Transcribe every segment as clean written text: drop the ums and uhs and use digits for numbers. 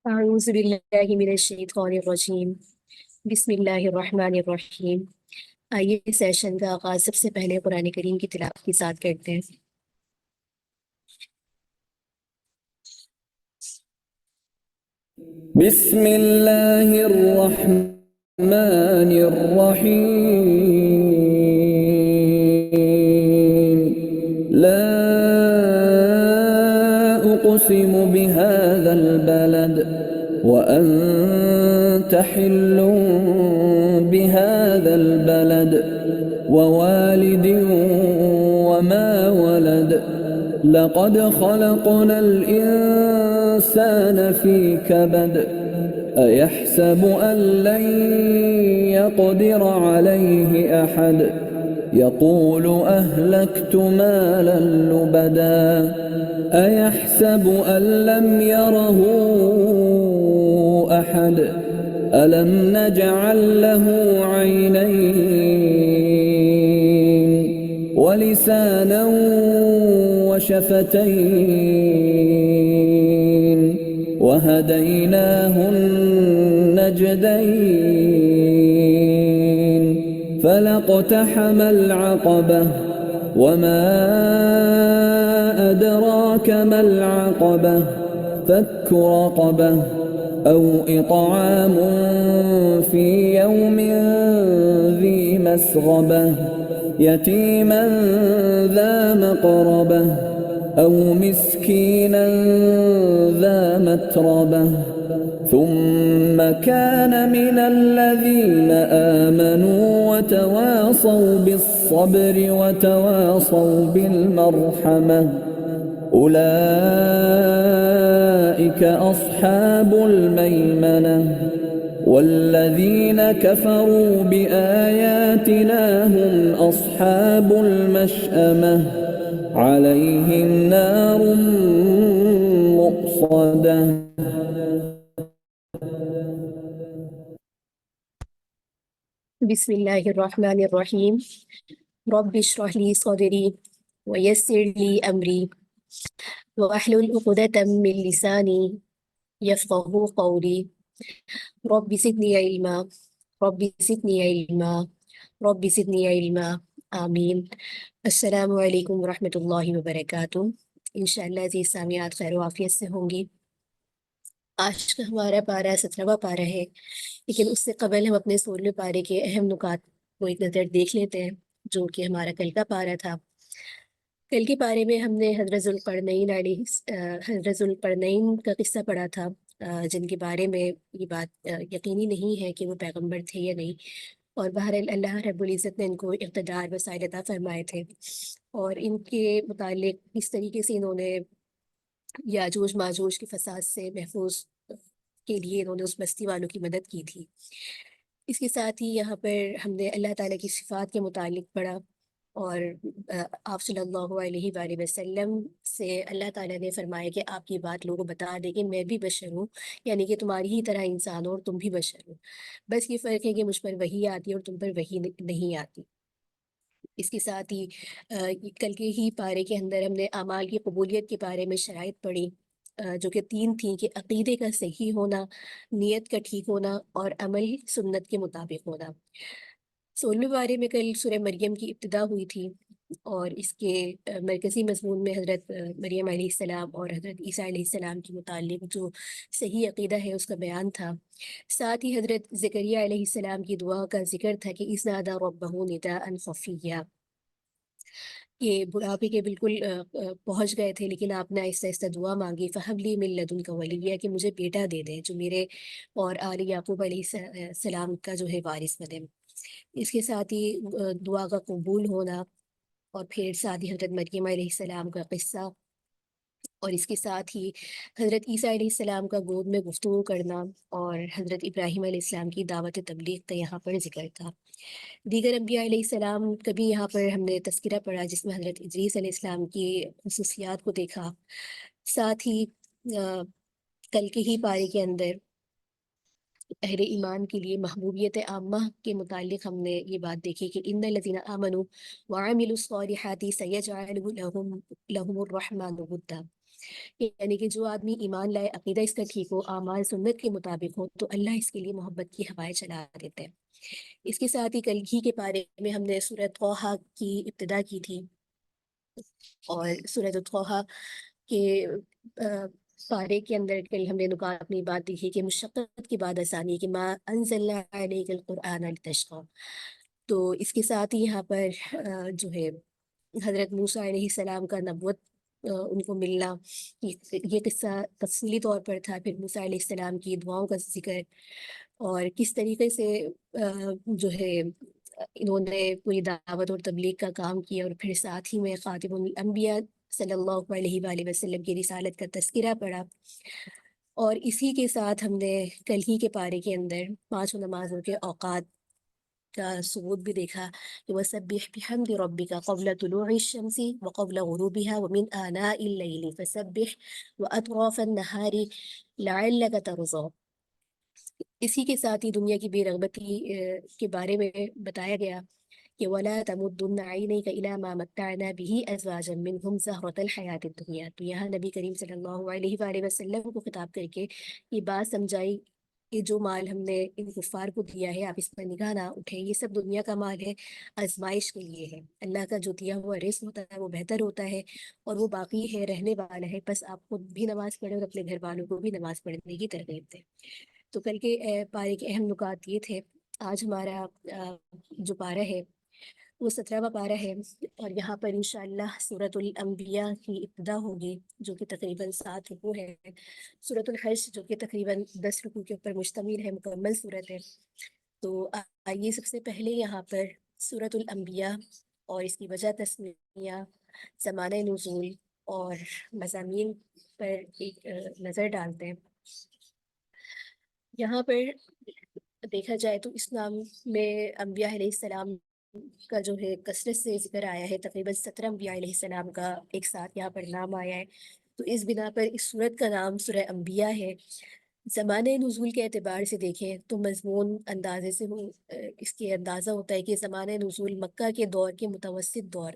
اعوذ باللہ من الشیطان الرجیم بسم اللہ الرحمن الرحیم۔ آئیے سیشن کا آغاز سب سے پہلے قرآن کریم کی تلاوت کے ساتھ کرتے ہیں۔ بسم الله الرحمن الرحيم لا أقسم بهذا البلد وأنت حل بهذا البلد ووالد وما ولد لقد خلقنا الإنسان في كبد أيحسب أن لن يقدر عليه أحد يقول أهلكت مالا لبدا أيحسب أن لم يره أحد ألم نجعل له عينين ولسانا وشفتين وهديناه النجدين فلاقتحم العقبة وما أدراك ما العقبة فك رقبة أو إطعام في يوم ذي مسغبة يتيما ذا مقربة أو مسكينا ذا متربة ثم كان من الذين آمنوا وتواصوا بالصبر وتواصوا بالمرحمة أولئك أصحاب الميمنة والذين كفروا بآياتنا هم أصحاب المشأمة عليهم نار مؤصدة بسم اللہ الرحمن الرحیم رب اشرح لی صدری ویسر لی امری واحلل عقدۃ من لسانی یفقہوا قولی رب زدنی علما رب زدنی علما رب زدنی علما آمین۔ السلام علیکم ورحمۃ اللہ وبرکاتہ۔ انشاءاللہ عزیز سامعات خیر و عافیت سے ہوں گی۔ آج کا ہمارا پارہ 17واں پارہ ہے، لیکن اس سے قبل ہم اپنے 16ویں پارے کے اہم نکات کو ایک نظر دیکھ لیتے ہیں، جو کہ ہمارا کل کا پارہ تھا۔ کل کے پارے میں ہم نے حضرت ذوالقرنین کا قصہ پڑھا تھا، جن کے بارے میں یہ بات یقینی نہیں ہے کہ وہ پیغمبر تھے یا نہیں، اور بہرحال اللہ رب العزت نے ان کو اقتدار وسائل عطا فرمائے تھے، اور ان کے متعلق اس طریقے سے انہوں نے یاجوج ماجوج کے فساد سے محفوظ کے لیے انہوں نے اس بستی والوں کی مدد کی تھی۔ اس کے ساتھ ہی یہاں پر ہم نے اللہ تعالیٰ کی صفات کے متعلق پڑھا، اور آپ صلی اللہ علیہ وآلہ وسلم سے اللہ تعالیٰ نے فرمایا کہ آپ یہ بات لوگوں کو بتا دیں کہ میں بھی بشر ہوں، یعنی کہ تمہاری ہی طرح انسان ہو اور تم بھی بشر ہو، بس یہ فرق ہے کہ مجھ پر وحی آتی ہے اور تم پر وحی نہیں آتی۔ اس کے ساتھ ہی کل کے ہی پارے کے اندر ہم نے اعمال کی قبولیت کے بارے میں شرائط پڑھی، جو کہ 3 تھیں کہ عقیدے کا صحیح ہونا، نیت کا ٹھیک ہونا، اور عمل سنت کے مطابق ہونا۔ 16ویں پارے میں کل سورہ مریم کی ابتدا ہوئی تھی، اور اس کے مرکزی مضمون میں حضرت مریم علیہ السلام اور حضرت عیسیٰ علیہ السلام کے متعلق جو صحیح عقیدہ ہے اس کا بیان تھا۔ ساتھ ہی حضرت زکریا علیہ السلام کی دعا کا ذکر تھا کہ اذ نادى ربه نداء خفيا، کہ بڑھاپے کے بالکل پہنچ گئے تھے، لیکن آپ نے آہستہ آہستہ دعا مانگی، فہب لی من لدنک ولیہ، کہ مجھے بیٹا دے دیں جو میرے اور آل یعقوب علیہ السلام کا جو ہے وارث بنے۔ اس کے ساتھ ہی دعا کا قبول ہونا، اور پھر ساتھ ہی حضرت مریم علیہ السلام کا قصہ، اور اس کے ساتھ ہی حضرت عیسیٰ علیہ السلام کا گود میں گفتگو کرنا، اور حضرت ابراہیم علیہ السلام کی دعوت تبلیغ کا یہاں پر ذکر تھا۔ دیگر انبیاء علیہ السلام کا بھی یہاں پر ہم نے تذکرہ پڑھا، جس میں حضرت ادریس علیہ السلام کی خصوصیات کو دیکھا۔ ساتھ ہی کل کے ہی پارے کے اندر اہل ایمان کے لیے محبوبیت عامہ کے متعلق ہم نے یہ بات دیکھی کہ ان الذین آمنوا وعملوا الصالحات سیجعل لهم الرحمن ودا، یعنی کہ جو آدمی ایمان لائے، عقیدہ اس کا ٹھیک ہو، اعمال سنت کے مطابق ہو، تو اللہ اس کے لیے محبت کی ہوائیں چلا دیتے ہیں۔ اس کے ساتھ ہی کل ہی کے پارے میں ہم نے سورہ طٰہٰ کی ابتدا کی تھی، اور سورہ طٰہٰ کے پارے کے اندر کل ہم نے نکات میں بات دیکھی کہ مشقت کے بعد آسانی، کہ ما انزلنا علیک القرآن لتشقی۔ تو اس کے ساتھ ہی یہاں پر جو ہے حضرت موسیٰ علیہ السلام کا نبوت ان کو ملنا، یہ قصہ تفصیلی طور پر تھا۔ پھر موسیٰ علیہ السلام کی دعاؤں کا ذکر، اور کس طریقے سے جو ہے انہوں نے پوری دعوت اور تبلیغ کا کام کیا، اور پھر ساتھ ہی میں خاتم الانبیاء صلی اللہ علیہ وآلہ وسلم کی رسالت کا تذکرہ پڑھا۔ اور اسی کے ساتھ ہم نے کل ہی کے پارے کے اندر پانچوں نمازوں کے اوقات کا ثبوت بھی دیکھا کہ وَسَبِّحْ بِحَمْدِ رَبِّكَ قَبْلَ طُلُوعِ الشَّمْسِ وَقَبْلَ غُرُوبِهَا وَمِنْ آنَاءِ اللَّيْلِ فَسَبِّحْ وَأَطْرَافَ النَّهَارِ لَعَلَّكَ تَرْضَىٰ۔ اسی کے ساتھ ہی دنیا کی بے رغبتی کے بارے میں بتایا گیا کہ وَلَا تَمُدُّنَّ عَيْنَيْكَ إِلَىٰ مَا مَتَّعْنَا بِهِ أَزْوَاجًا مِّنْهُمْ زَهْرَةَ الْحَيَاةِ الدُّنْيَا۔ تو یہاں نبی کریم صلی اللہ علیہ وآلہ وسلم کو خطاب کر کے یہ بات سمجھائی کہ جو مال ہم نے ان کفار کو دیا ہے، آپ اس پر نگاہ نہ اٹھیں، یہ سب دنیا کا مال ہے، آزمائش کے لیے ہے۔ اللہ کا جو دیا ہوا رزق ہوتا ہے وہ بہتر ہوتا ہے، اور وہ باقی ہے، رہنے والا ہے۔ بس آپ خود بھی نماز پڑھیں اور اپنے گھر والوں کو بھی نماز پڑھنے کی ترغیب دیں۔ تو کل کے پارے کے اہم نکات یہ تھے۔ آج ہمارا جو پارہ ہے وہ 17واں پارہ ہے، اور یہاں پر انشاءاللہ سورۃ الانبیاء کی ابتدا ہوگی، جو کہ تقریباً 7 رکوع ہے۔ سورۃ الحج جو کہ تقریباً 10 رکوع کے اوپر مشتمل ہے، مکمل صورت ہے۔ تو آئیے سب سے پہلے یہاں پر سورۃ الانبیاء اور اس کی وجہ تسمیہ، زمانہ نزول اور مضامین پر ایک نظر ڈالتے ہیں۔ یہاں پر دیکھا جائے تو اسلام میں انبیاء علیہ السلام کا جو ہے کثرت سے ذکر آیا ہے، تقریباً 17 انبیاء علیہ السلام کا ایک ساتھ یہاں پر نام آیا ہے۔ تو اس بنا پر اس سورت کا نام سورہ انبیاء ہے۔ زمانۂ نزول کے اعتبار سے دیکھیں تو مضمون اندازے سے اس کے اندازہ ہوتا ہے کہ زمانۂ نزول مکہ کے دور کے متوسط دور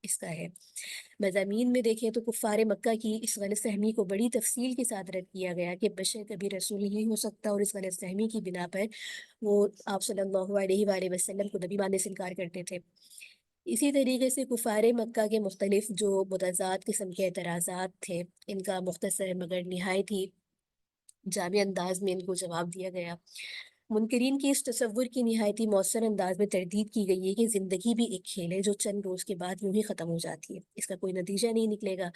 اس کا ہے۔ مضامین میں دیکھیں تو کفار مکہ کی اس غلط فہمی کو بڑی تفصیل کے ساتھ رد کیا گیا کہ بشر کبھی رسول نہیں ہو سکتا، اور اس غلط فہمی کی بنا پر وہ آپ صلی اللہ علیہ وآلہ وسلم کو نبی ماننے سے انکار کرتے تھے۔ اسی طریقے سے کفار مکہ کے مختلف جو متضاد قسم کے اعتراضات تھے، ان کا مختصر مگر نہایت ہی جامع انداز میں ان کو جواب دیا گیا۔ منکرین کی اس تصور کی نہایت ہی مؤثر انداز میں تردید کی گئی ہے کہ زندگی بھی ایک کھیل ہے جو چند روز کے بعد یوں ہی ختم ہو جاتی ہے، اس کا کوئی نتیجہ نہیں نکلے گا،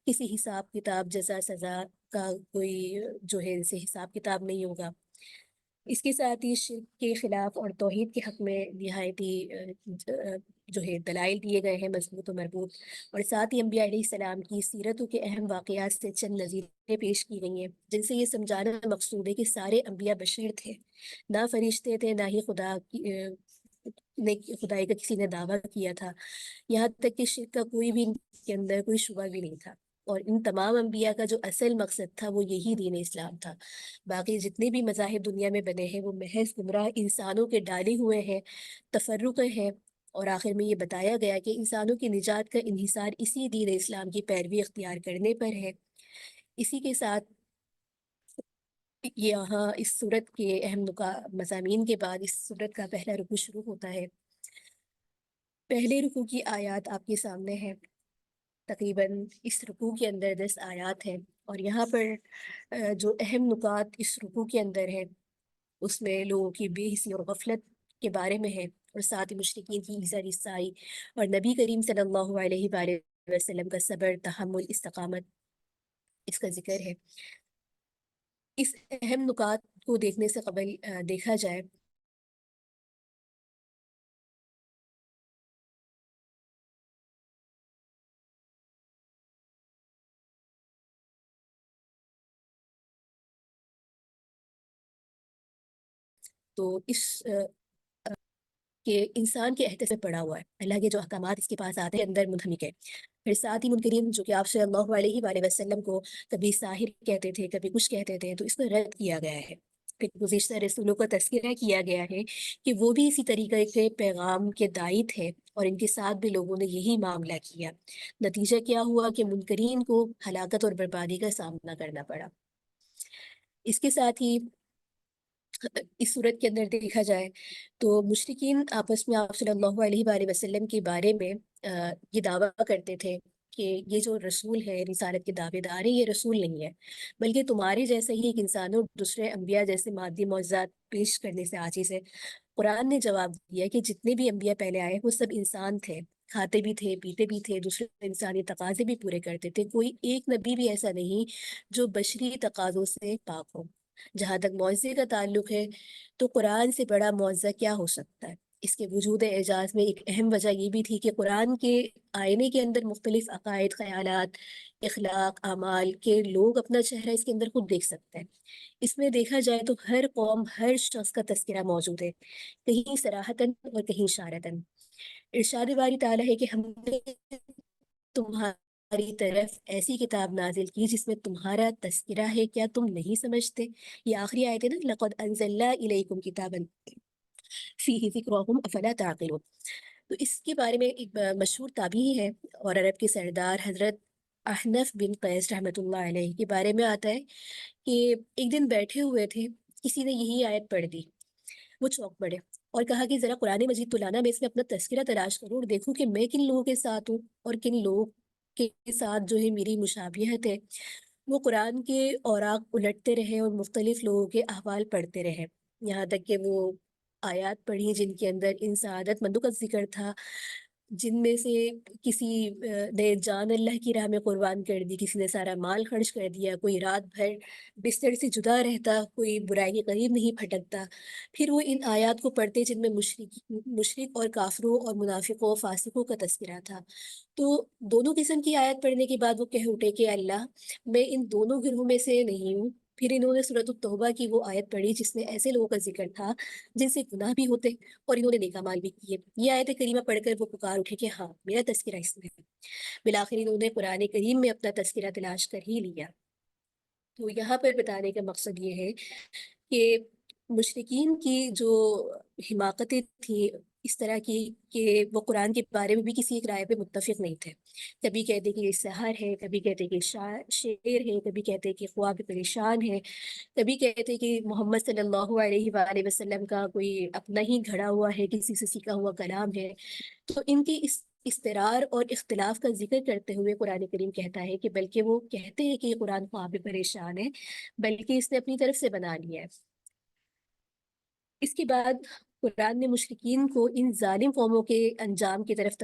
کسی حساب کتاب جزا سزا کا کوئی جو ہے اسے حساب کتاب نہیں ہوگا۔ اس کے ساتھ ہی شرک کے خلاف اور توحید کے حق میں نہایت ہی جو ہے دلائل دیے گئے ہیں مضبوط و مربوط، اور ساتھ ہی انبیاء علیہ السلام کی سیرتوں کے اہم واقعات سے چند نظیریں پیش کی گئی ہیں، جن سے یہ سمجھانا مقصود ہے کہ سارے انبیاء بشر تھے، نہ فرشتے تھے، نہ ہی خدائی کا کسی نے دعویٰ کیا تھا، یہاں تک کہ شرک کا کوئی بھی ان کے اندر کوئی شبہ بھی نہیں تھا۔ اور ان تمام انبیاء کا جو اصل مقصد تھا وہ یہی دین اسلام تھا۔ باقی جتنے بھی مذاہب دنیا میں بنے ہیں وہ محض گمراہ انسانوں کے ڈالے ہوئے ہیں، تفرقے ہیں، اور آخر میں یہ بتایا گیا کہ انسانوں کی نجات کا انحصار اسی دین اسلام کی پیروی اختیار کرنے پر ہے۔ اسی کے ساتھ یہاں اس صورت کے اہم مضامین کے بعد اس صورت کا پہلا رکوع شروع ہوتا ہے۔ پہلے رکوع کی آیات آپ کے سامنے ہے، تقریباً اس رکوع کے اندر 10 آیات ہیں، اور یہاں پر جو اہم نکات اس رکوع کے اندر ہے اس میں لوگوں کی بے حسی اور غفلت کے بارے میں ہے، اور ساتھ ہی مشرکین کی ایذا رسائی اور نبی کریم صلی اللہ علیہ وآلہ وسلم کا صبر، تحمل، استقامت، اس کا ذکر ہے۔ اس اہم نکات کو دیکھنے سے قبل دیکھا جائے تو اس کہ انسان کے احتے سے پڑا ہوا ہے، اللہ کے جو احکامات اس کے پاس آتے ہیں اندر منہمک ہے۔ پھر ساتھ ہی منکرین جو کہ آپ صلی اللہ علیہ وآلہ وسلم کو کبھی ساحر کہتے تھے، کبھی کچھ کہتے تھے، تو اس کو رد کیا گیا ہے۔ پھر گزشتہ رسولوں کا تذکرہ کیا گیا ہے کہ وہ بھی اسی طریقے کے پیغام کے داعی تھے، اور ان کے ساتھ بھی لوگوں نے یہی معاملہ کیا۔ نتیجہ کیا ہوا کہ منکرین کو ہلاکت اور بربادی کا سامنا کرنا پڑا۔ اس کے ساتھ ہی اس صورت کے اندر دیکھا جائے تو مشرکین آپس میں آپ صلی اللہ علیہ وآلہ وسلم کے بارے میں یہ دعویٰ کرتے تھے کہ یہ جو رسول ہے، رسالت کے دعوے دار ہیں، یہ رسول نہیں ہے، بلکہ تمہارے جیسے ہی ایک انسان اور دوسرے انبیاء جیسے مادی معجزات پیش کرنے سے عاجز ہے۔ قرآن نے جواب دیا کہ جتنے بھی انبیاء پہلے آئے وہ سب انسان تھے، کھاتے بھی تھے، پیتے بھی تھے، دوسرے انسانی تقاضے بھی پورے کرتے تھے۔ کوئی ایک نبی بھی ایسا نہیں جو بشری تقاضوں سے پاک ہو۔ جہاں تک معجزے کا تعلق ہے تو قرآن سے بڑا معجزہ کیا ہو سکتا ہے؟ اس کے وجود اعجاز میں ایک اہم وجہ یہ بھی تھی کہ قرآن کے آئینے کے اندر مختلف عقائد، خیالات، اخلاق، اعمال کے لوگ اپنا چہرہ اس کے اندر خود دیکھ سکتے ہیں۔ اس میں دیکھا جائے تو ہر قوم، ہر شخص کا تذکرہ موجود ہے، کہیں صراحتاً اور کہیں اشارتاً۔ ارشاد باری تعالیٰ ہے کہ ہم نے تمہاری طرف ایسی کتاب نازل کی جس میں تمہارا تذکرہ ہے، کیا تم نہیں سمجھتے؟ یہ آخری آیت ہے نا، لَقَدْ أَنزَلْنَا إِلَيْكُمْ كِتَابًا فِيهِ ذِكْرُكُمْ أَفَلَا تَعْقِلُونَ۔ تو اس کے بارے میں ایک مشہور تابعی ہے اور عرب کے سردار حضرت احنف بن قیس رحمۃ اللہ علیہ کے بارے میں آتا ہے کہ ایک دن بیٹھے ہوئے تھے، کسی نے یہی آیت پڑھ دی، وہ چونک پڑے اور کہا کہ ذرا قرآن مجید تو لانا، میں اس میں اپنا تذکرہ تلاش کروں اور دیکھوں کہ میں کن لوگوں کے ساتھ ہوں اور کن لوگوں کے ساتھ جو ہے میری مشابہت ہے۔ وہ قرآن کے اوراق الٹتے رہے اور مختلف لوگوں کے احوال پڑھتے رہے، یہاں تک کہ وہ آیات پڑھی جن کے اندر ان سعادت مندوں کا ذکر تھا، جن میں سے کسی نے جان اللہ کی راہ میں قربان کر دی، کسی نے سارا مال خرچ کر دیا، کوئی رات بھر بستر سے جدا رہتا، کوئی برائی کے قریب نہیں پھٹکتا۔ پھر وہ ان آیات کو پڑھتے جن میں مشرک اور کافروں اور منافقوں، فاسقوں کا تذکرہ تھا۔ تو دونوں قسم کی آیت پڑھنے کے بعد وہ کہہ اٹھے کہ اللہ، میں ان دونوں گروہوں میں سے نہیں ہوں۔ پھر انہوں نے سورۃ التوبہ کی وہ آیت پڑھی جس میں ایسے لوگوں کا ذکر تھا جن سے گناہ بھی ہوتے اور انہوں نے نیک اعمال بھی کیے۔ یہ آیت کریمہ پڑھ کر وہ پکار اٹھے کہ ہاں، میرا تذکرہ اس میں ہے۔ بالآخر انہوں نے قرآن کریم میں اپنا تذکرہ تلاش کر ہی لیا۔ تو یہاں پر بتانے کا مقصد یہ ہے کہ مشرکین کی جو حماقتیں تھیں اس طرح کی کہ وہ قرآن کے بارے میں بھی کسی ایک رائے پہ متفق نہیں تھے۔ کبھی کہتے کہ یہ سحر ہے، کبھی کہتے کہ شعر ہے، کبھی کہتے کہ خواب پریشان ہے، کبھی کہتے کہ محمد صلی اللہ علیہ وآلہ وسلم کا کوئی اپنا ہی گھڑا ہوا ہے، کسی سے سیکھا ہوا کلام ہے۔ تو ان کی اس استرار اور اختلاف کا ذکر کرتے ہوئے قرآن کریم کہتا ہے کہ بلکہ وہ کہتے ہیں کہ یہ قرآن خواب پریشان ہے، بلکہ اس نے اپنی طرف سے بنا لیا ہے۔ اس کے بعد قرآن نے مشرکین کو ان ظالم قوموں کے انجام کی طرف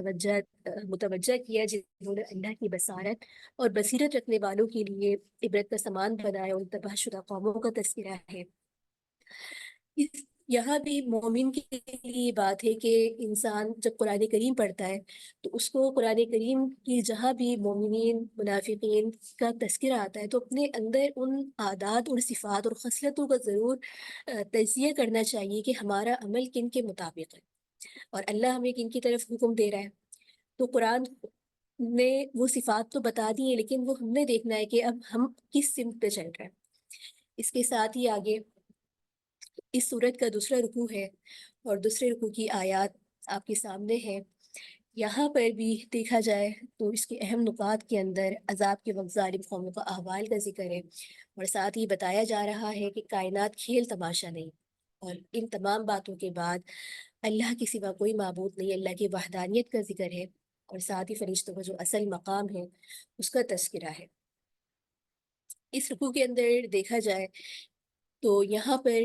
متوجہ کیا جنہوں نے اللہ کی بصارت اور بصیرت رکھنے والوں کے لیے عبرت کا سامان بنایا، ان تباہ شدہ قوموں کا تذکرہ ہے۔ یہاں بھی مومن کے لیے یہ بات ہے کہ انسان جب قرآن کریم پڑھتا ہے تو اس کو قرآن کریم کی جہاں بھی مومنین، منافقین کا تذکرہ آتا ہے تو اپنے اندر ان عادات اور صفات اور خصلتوں کا ضرور تجزیہ کرنا چاہیے کہ ہمارا عمل کن کے مطابق ہے اور اللہ ہمیں کن کی طرف حکم دے رہا ہے۔ تو قرآن نے وہ صفات تو بتا دی ہیں، لیکن وہ ہم نے دیکھنا ہے کہ اب ہم کس سمت پہ چل رہے ہیں۔ اس کے ساتھ ہی آگے اس سورت کا دوسرا رکوع ہے اور دوسرے رکوع کی آیات آپ کے سامنے ہے۔ یہاں پر بھی دیکھا جائے تو اس کے اہم نکات کے اندر عذاب کے وقت ظالم قوموں کا احوال کا ذکر ہے، اور ساتھ ہی بتایا جا رہا ہے کہ کائنات کھیل تماشا نہیں، اور ان تمام باتوں کے بعد اللہ کے سوا کوئی معبود نہیں، اللہ کی وحدانیت کا ذکر ہے، اور ساتھ ہی فرشتوں کا جو اصل مقام ہے اس کا تذکرہ ہے۔ اس رکوع کے اندر دیکھا جائے تو یہاں پر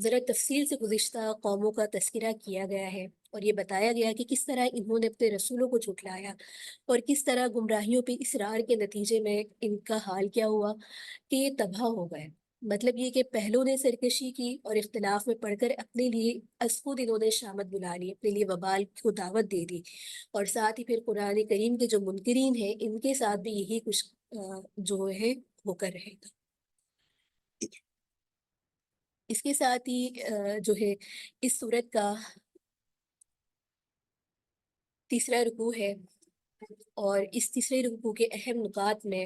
ذرا تفصیل سے گزشتہ قوموں کا تذکرہ کیا گیا ہے اور یہ بتایا گیا کہ کس طرح انہوں نے اپنے رسولوں کو جھٹلایا اور کس طرح گمراہیوں پہ اصرار کے نتیجے میں ان کا حال کیا ہوا کہ یہ تباہ ہو گئے۔ مطلب یہ کہ پہلوں نے سرکشی کی اور اختلاف میں پڑھ کر اپنے لیے از خود انہوں نے شامت بلا لی، اپنے لیے وبال کو دعوت دے دی، اور ساتھ ہی پھر قرآن کریم کے جو منکرین ہیں ان کے ساتھ بھی یہی کچھ جو ہے ہو کر رہے گا۔ اس کے ساتھ ہی جو ہے اس سورت کا تیسرا رکوع ہے، اور اس تیسرے رکوع کے اہم نکات میں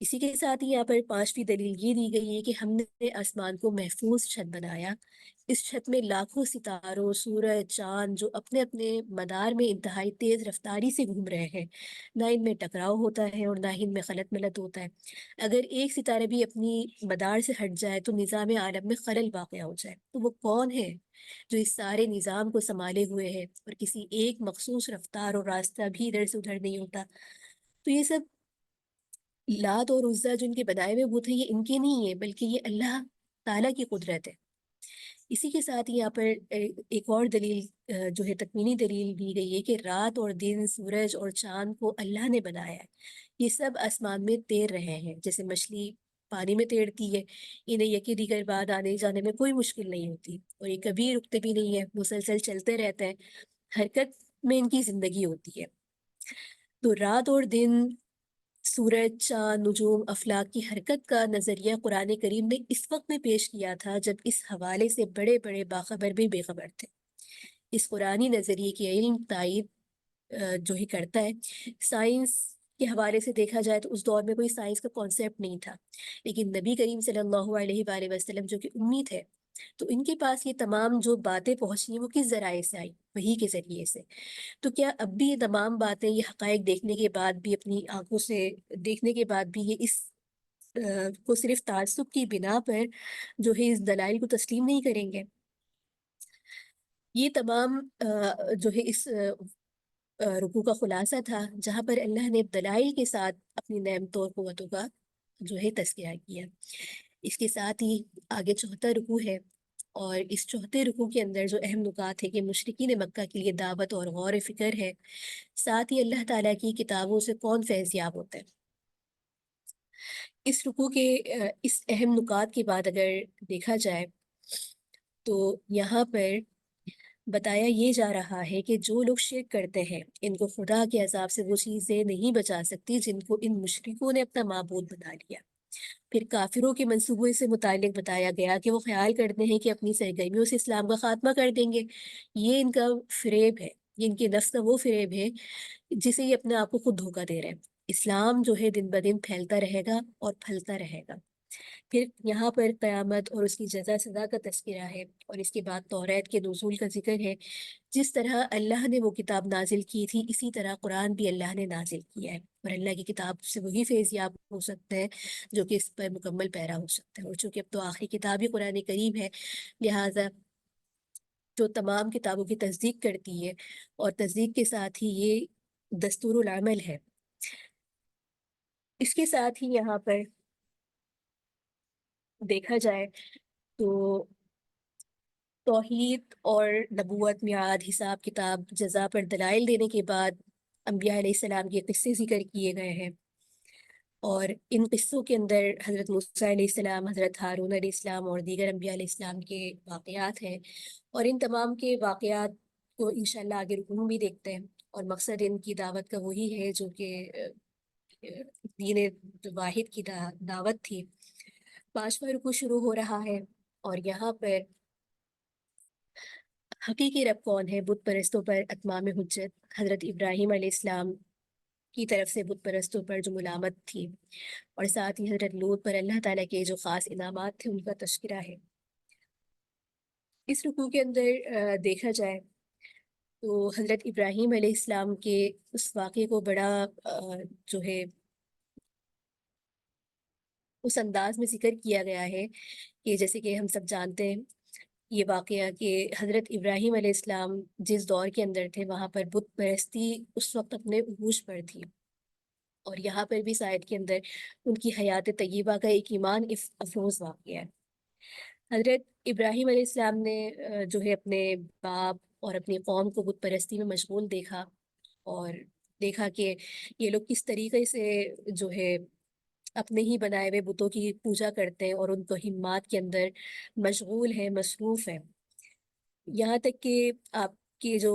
اسی کے ساتھ ہی یہاں پر پانچویں دلیل یہ دی گئی ہے کہ ہم نے آسمان کو محفوظ چھت بنایا. اس چھت میں لاکھوں ستاروں، سورج، چاند جو اپنے اپنے مدار میں انتہائی تیز رفتاری سے گھوم رہے ہیں. نہ ان میں ٹکراؤ ہوتا ہے اور نہ ہی ان میں خلط ملط ہوتا ہے. اگر ایک ستارہ بھی اپنی مدار سے ہٹ جائے تو نظام عالم میں خلل واقع ہو جائے. تو وہ کون ہے جو اس سارے نظام کو سنبھالے ہوئے ہے اور کسی ایک مخصوص رفتار اور راستہ بھی ادھر سے ادھر نہیں ہوتا؟ تو یہ سب لات اور عزا جو ان کے بنائے ہوئے بت ہیں، یہ ان کے نہیں ہے بلکہ یہ اللہ تعالیٰ کی قدرت ہے. اسی کے ساتھ یہاں پر ایک اور دلیل جو ہے تکوینی دلیل دی گئی ہے کہ رات اور دن، سورج اور چاند کو اللہ نے بنایا ہے. یہ سب آسمان میں تیر رہے ہیں جیسے مچھلی پانی میں تیرتی ہے. انہیں یکی دیگر بعد آنے جانے میں کوئی مشکل نہیں ہوتی اور یہ کبھی رکتے بھی نہیں ہے، مسلسل چلتے رہتے ہیں. حرکت میں ان کی زندگی ہوتی ہے. تو رات اور دن، سورج، چاند، نجوم، افلاک کی حرکت کا نظریہ قرآن کریم نے اس وقت میں پیش کیا تھا جب اس حوالے سے بڑے بڑے باخبر بھی بے خبر تھے. اس قرآنی نظریے کی علم تائید جو ہی کرتا ہے. سائنس کے حوالے سے دیکھا جائے تو اس دور میں کوئی سائنس کا کانسیپٹ نہیں تھا، لیکن نبی کریم صلی اللہ علیہ وآلہ وسلم جو کہ امی تھے، تو ان کے پاس یہ تمام جو باتیں پہنچی ہیں وہ کس ذرائع سے آئی؟ وحی کے ذریعے سے. تو کیا اب بھی یہ تمام باتیں، یہ حقائق دیکھنے کے بعد بھی، اپنی آنکھوں سے دیکھنے کے بعد بھی، یہ اس کو صرف تعصب کی بنا پر جو ہے اس دلائل کو تسلیم نہیں کریں گے؟ یہ تمام جو ہے اس رکوع کا خلاصہ تھا جہاں پر اللہ نے دلائل کے ساتھ اپنی نعمتوں اور قوتوں کا جو ہے تذکرہ کیا. اس کے ساتھ ہی آگے چوتھا رکوع ہے، اور اس چوتھے رکوع کے اندر جو اہم نکات ہے کہ مشرکین مکہ کے لیے دعوت اور غور فکر ہے. ساتھ ہی اللہ تعالیٰ کی کتابوں سے کون فیض یاب ہوتا ہے. اس رکوع کے اس اہم نکات کے بعد اگر دیکھا جائے تو یہاں پر بتایا یہ جا رہا ہے کہ جو لوگ شرک کرتے ہیں ان کو خدا کے عذاب سے وہ چیزیں نہیں بچا سکتی جن کو ان مشرکوں نے اپنا معبود بنا لیا. پھر کافروں کے منصوبے سے متعلق بتایا گیا کہ وہ خیال کرتے ہیں کہ اپنی سرگرمیوں سے اسلام کا خاتمہ کر دیں گے. یہ ان کا فریب ہے، یہ ان کے نفس کا وہ فریب ہے جسے یہ اپنے آپ کو خود دھوکہ دے رہے ہیں. اسلام جو ہے دن بدن پھیلتا رہے گا اور پھلتا رہے گا. پھر یہاں پر قیامت اور اس کی جزا سزا کا تذکرہ ہے، اور اس کے بعد توریت کے نزول کا ذکر ہے. جس طرح اللہ نے وہ کتاب نازل کی تھی اسی طرح قرآن بھی اللہ نے نازل کیا ہے، اور اللہ کی کتاب سے وہی فیض یاب ہو سکتا ہے جو کہ اس پر مکمل پیرا ہو سکتا ہے. اور چونکہ اب تو آخری کتاب ہی قرآن کریم ہے، لہٰذا جو تمام کتابوں کی تصدیق کرتی ہے، اور تصدیق کے ساتھ ہی یہ دستور العمل ہے. اس کے ساتھ ہی یہاں پر دیکھا جائے تو توحید اور نبوت، میعاد، حساب کتاب، جزا پر دلائل دینے کے بعد انبیاء علیہ السلام کے قصے ذکر کیے گئے ہیں. اور ان قصوں کے اندر حضرت موسیٰ علیہ السلام، حضرت ہارون علیہ السلام اور دیگر انبیاء علیہ السلام کے واقعات ہیں. اور ان تمام کے واقعات کو انشاءاللہ آگے رکوع میں بھی دیکھتے ہیں. اور مقصد ان کی دعوت کا وہی ہے جو کہ دین واحد کی دعوت تھی. پانچواں رکوع شروع ہو رہا ہے، اور یہاں پر حقیقی رب کون ہے؟ بت پرستوں پر اتمام حجت حضرت ابراہیم علیہ السلام کی طرف سے بت پرستوں پر جو ملامت تھی، اور ساتھ ہی حضرت لوط پر اللہ تعالیٰ کے جو خاص انعامات تھے ان کا تذکرہ ہے. اس رکوع کے اندر دیکھا جائے تو حضرت ابراہیم علیہ السلام کے اس واقعے کو بڑا جو ہے اس انداز میں ذکر کیا گیا ہے کہ جیسے کہ ہم سب جانتے ہیں یہ واقعہ کہ حضرت ابراہیم علیہ السلام جس دور کے اندر تھے وہاں پر بت پرستی اس وقت اپنے عروج پر تھی. اور یہاں پر بھی سائد کے اندر ان کی حیات طیبہ کا ایک ایمان افروز واقعہ ہے. حضرت ابراہیم علیہ السلام نے جو ہے اپنے باپ اور اپنی قوم کو بت پرستی میں مشغول دیکھا، اور دیکھا کہ یہ لوگ کس طریقے سے جو ہے اپنے ہی بنائے ہوئے بتوں کی پوجا کرتے ہیں اور ان توہمات کے اندر مشغول ہیں، مصروف ہیں. یہاں تک کہ آپ کے جو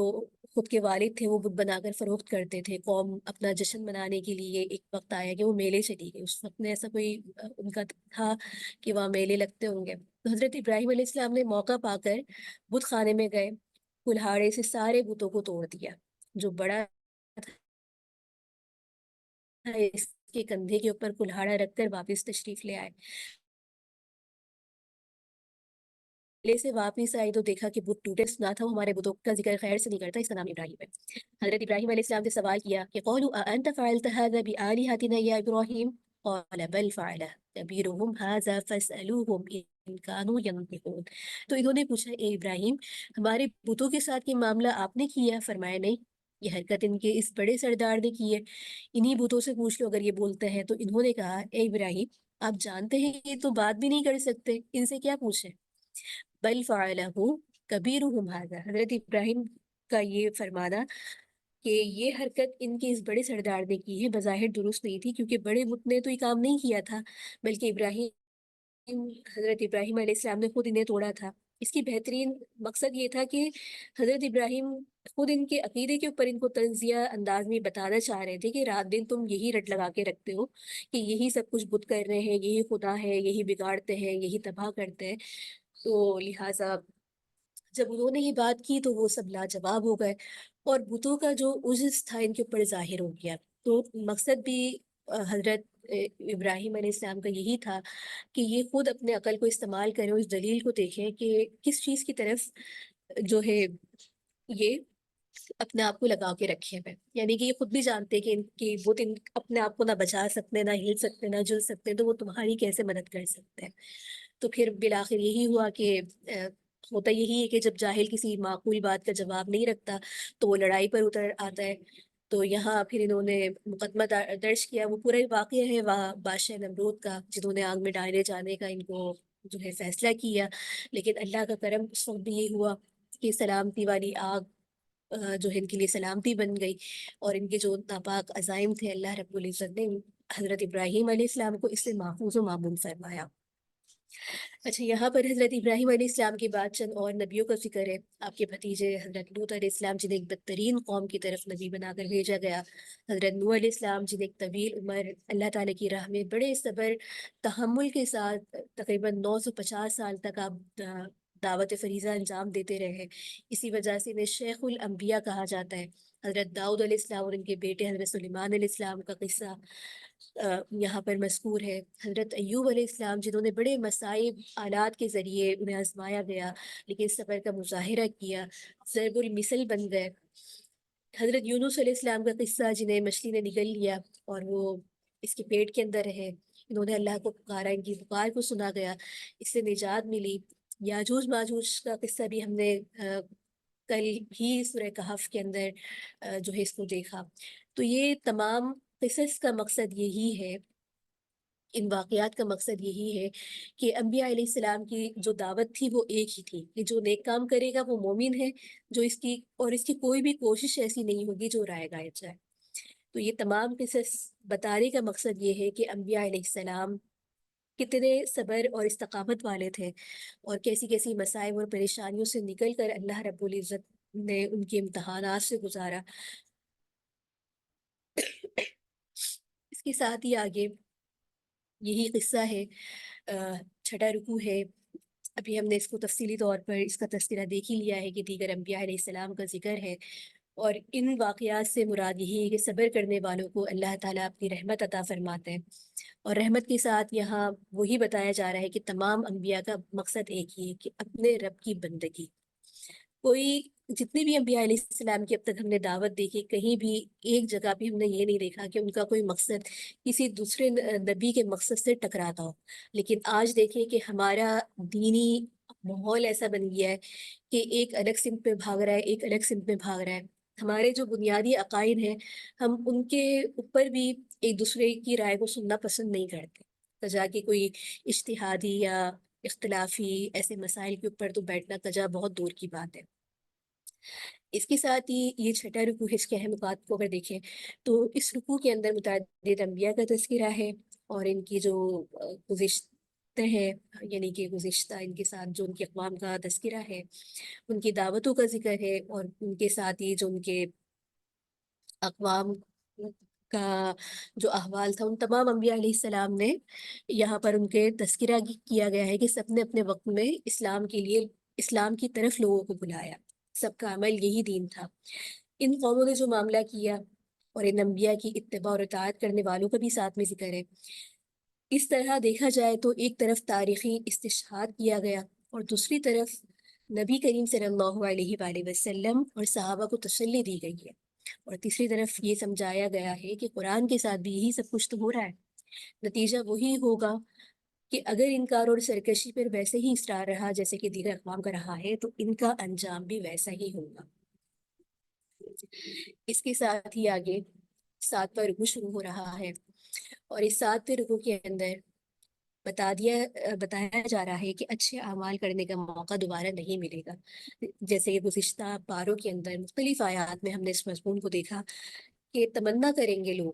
خود کے والد تھے وہ بت بنا کر فروخت کرتے تھے. قوم اپنا جشن منانے کے لیے ایک وقت آیا کہ وہ میلے چلی گئی. اس وقت میں ایسا کوئی ان کا تھا کہ وہاں میلے لگتے ہوں گے. تو حضرت ابراہیم علیہ السلام نے موقع پا کر بت خانے میں گئے، کلہاڑے سے سارے بتوں کو توڑ دیا جو بڑا تھا. اس کے کندھے کے اوپر کلہاڑا رکھ کر واپس تشریف لے آئے۔ قلعے سے واپس آئی تو دیکھا کہ بت ٹوٹے، سنا تھا وہ ہمارے بتوں کا ذکر خیر سے نہیں کرتا، اس کا نام ابراہیم ہے۔ حضرت ابراہیم علیہ السلام سے سوال کیا کہ قولوا اانت فعلت هذا بآلهتنا یا ابراہیم قال بل فعلہ کبیرهم هذا فاسألوهم ان كانوا ينطقون۔ تو انہوں نے پوچھا اے ابراہیم ہمارے بتوں کے ساتھ یہ معاملہ آپ نے کیا؟ فرمایا نہیں، یہ حرکت ان کے اس بڑے سردار نے کی ہے، انہی بتوں سے پوچھ لو اگر یہ بولتے ہیں۔ تو انہوں نے کہا اے ابراہیم آپ جانتے ہیں یہ تو بات بھی نہیں کر سکتے، ان سے کیا پوچھیں؟ بل فعلہ کبیرہم ھذا، حضرت ابراہیم کا یہ فرمانا کہ یہ حرکت ان کے اس بڑے سردار نے کی ہے بظاہر درست نہیں تھی، کیونکہ بڑے بت نے تو یہ کام نہیں کیا تھا، بلکہ حضرت ابراہیم علیہ السلام نے خود انہیں توڑا تھا۔ اس کی بہترین مقصد یہ تھا کہ حضرت ابراہیم خود ان کے عقیدے کے اوپر ان کو تنزیہ انداز میں بتانا چاہ رہے تھے کہ رات دن تم یہی رٹ لگا کے رکھتے ہو کہ یہی سب کچھ بت کر رہے ہیں، یہی خدا ہے، یہی بگاڑتے ہیں، یہی تباہ کرتے ہیں۔ تو لہٰذا جب انہوں نے یہ بات کی تو وہ سب لاجواب ہو گئے اور بتوں کا جو عجز تھا ان کے اوپر ظاہر ہو گیا۔ تو مقصد بھی حضرت ابراہیم علیہ السلام کا یہی تھا کہ یہ خود اپنے عقل کو استعمال کریں اور اس دلیل کو دیکھیں کہ کس چیز کی طرف جو ہے یہ اپنے آپ کو لگا کے رکھے ہوئے، یعنی کہ یہ خود بھی جانتے کہ ان کی بت اپنے آپ کو نہ بچا سکتے، نہ ہل سکتے، نہ جل سکتے، تو وہ تمہاری کیسے مدد کر سکتے ہیں؟ تو پھر بالآخر یہی ہوا کہ ہوتا یہی ہے کہ جب جاہل کسی معقول بات کا جواب نہیں رکھتا تو وہ لڑائی پر اتر آتا ہے۔ تو یہاں پھر انہوں نے مقدمہ درج کیا، وہ پورا واقعہ ہے وہاں بادشاہ نمرود کا، جنہوں نے آگ میں ڈالے جانے کا ان کو جو ہے فیصلہ کیا، لیکن اللہ کا کرم اس وقت بھی یہ ہوا کہ سلامتی والی آگ جو ہے ان کے لیے سلامتی بن گئی، اور ان کے جو ناپاک عزائم تھے اللہ رب العزت نے حضرت ابراہیم علیہ السلام کو اس سے محفوظ و معمون فرمایا۔ اچھا، یہاں پر حضرت ابراہیم علیہ السلام کے بعد چند اور نبیوں کا ذکر ہے۔ آپ کے بھتیجے حضرت لوط علیہ السلام جنہیں ایک بدترین قوم کی طرف نبی بنا کر بھیجا گیا، حضرت نوح علیہ السلام جنہیں ایک طویل عمر اللہ تعالیٰ کی راہ میں بڑے صبر تحمل کے ساتھ تقریباً 950 سال تک آپ دعوت فریضہ انجام دیتے رہے، اسی وجہ سے انہیں شیخ الانبیاء کہا جاتا ہے۔ حضرت داؤد علیہ السلام اور ان کے بیٹے حضرت سلیمان علیہ السلام کا قصہ یہاں پر مذکور ہے۔ حضرت ایوب علیہ السلام جنہوں نے بڑے مصائب آلات کے ذریعے انہیں آزمایا گیا لیکن صبر کا مظاہرہ کیا، ضرب المثل بن گئے۔ حضرت یونس علیہ السلام کا قصہ جنہیں مچھلی نے نگل لیا اور وہ اس کے پیٹ کے اندر رہے، انہوں نے اللہ کو پکارا، ان کی پکار کو سنا گیا، اس سے نجات ملی۔ یاجوج ماجوج کا قصہ بھی ہم نے کل ہی سورہ کہف کے اندر جو ہے اس کو دیکھا۔ تو یہ تمام قصص کا مقصد یہی ہے، ان واقعات کا مقصد یہی ہے کہ انبیاء علیہ السلام کی جو دعوت تھی وہ ایک ہی تھی کہ جو نیک کام کرے گا وہ مومن ہے، جو اس کی کوئی بھی کوشش ایسی نہیں ہوگی جو رائے گائے جائے۔ تو یہ تمام قصص بتانے کا مقصد یہ ہے کہ انبیاء علیہ السلام کتنے صبر اور استقامت والے تھے اور کیسی کیسی مسائب اور پریشانیوں سے نکل کر اللہ رب العزت نے ان کے امتحانات سے گزارا۔ اس کے ساتھ ہی آگے یہی قصہ ہے، چھٹا رکوع ہے۔ ابھی ہم نے اس کو تفصیلی طور پر اس کا تذکرہ دیکھ ہی لیا ہے کہ دیگر انبیاء علیہ السلام کا ذکر ہے، اور ان واقعات سے مراد یہی ہے کہ صبر کرنے والوں کو اللہ تعالیٰ اپنی رحمت عطا فرماتے ہیں، اور رحمت کے ساتھ یہاں وہی بتایا جا رہا ہے کہ تمام انبیاء کا مقصد ایک ہی ہے کہ اپنے رب کی بندگی۔ کوئی جتنے بھی انبیاء علیہ السلام کی اب تک ہم نے دعوت دیکھی، کہیں بھی ایک جگہ بھی ہم نے یہ نہیں دیکھا کہ ان کا کوئی مقصد کسی دوسرے نبی کے مقصد سے ٹکراتا ہو، لیکن آج دیکھیں کہ ہمارا دینی ماحول ایسا بن گیا ہے کہ ایک الگ سمت میں بھاگ رہا ہے، ایک الگ سمت میں بھاگ رہا ہے۔ ہمارے جو بنیادی عقائد ہیں ہم ان کے اوپر بھی ایک دوسرے کی رائے کو سننا پسند نہیں کرتے، کجا کہ کوئی اجتہادی یا اختلافی ایسے مسائل کے اوپر تو بیٹھنا کجا بہت دور کی بات ہے۔ اس کے ساتھ ہی یہ چھٹا رکوع ہے، اس کے اہم نکات کو اگر دیکھیں تو اس رکوع کے اندر متعدد انبیاء کا تذکرہ ہے اور ان کی جو گزشتے ہیں، یعنی کہ گزشتہ ان کے ساتھ جو ان کے اقوام کا تذکرہ ہے، ان کی دعوتوں کا ذکر ہے، اور ان کے ساتھ ہی جو ان کے اقوام کا جو احوال تھا، ان تمام انبیاء علیہ السلام نے یہاں پر ان کے تذکرہ کیا گیا ہے کہ سب نے اپنے وقت میں اسلام کے لیے، اسلام کی طرف لوگوں کو بلایا، سب کا عمل یہی دین تھا۔ ان قوموں نے جو معاملہ کیا اور ان انبیاء کی اتباع اور اطاعت کرنے والوں کا بھی ساتھ میں ذکر ہے۔ اس طرح دیکھا جائے تو ایک طرف تاریخی استشہاد کیا گیا اور دوسری طرف نبی کریم صلی اللہ علیہ وآلہ وسلم اور صحابہ کو تسلی دی گئی ہے، اور تیسری طرف یہ سمجھایا گیا ہے کہ قرآن کے ساتھ بھی یہی سب کچھ تو ہو رہا ہے، نتیجہ وہی ہوگا کہ اگر انکار اور سرکشی پر ویسے ہی اصرار رہا جیسے کہ دیگر اقوام کا رہا ہے تو ان کا انجام بھی ویسا ہی ہوگا۔ اس کے ساتھ ہی آگے 7واں رکوع شروع ہو رہا ہے، اور اس 7ویں رکوع کے اندر بتایا جا رہا ہے کہ اچھے اعمال کرنے کا موقع دوبارہ نہیں ملے گا، جیسے کہ گزشتہ پاروں کے اندر مختلف آیات میں ہم نے اس مضمون کو دیکھا کہ تمنا کریں گے لوگ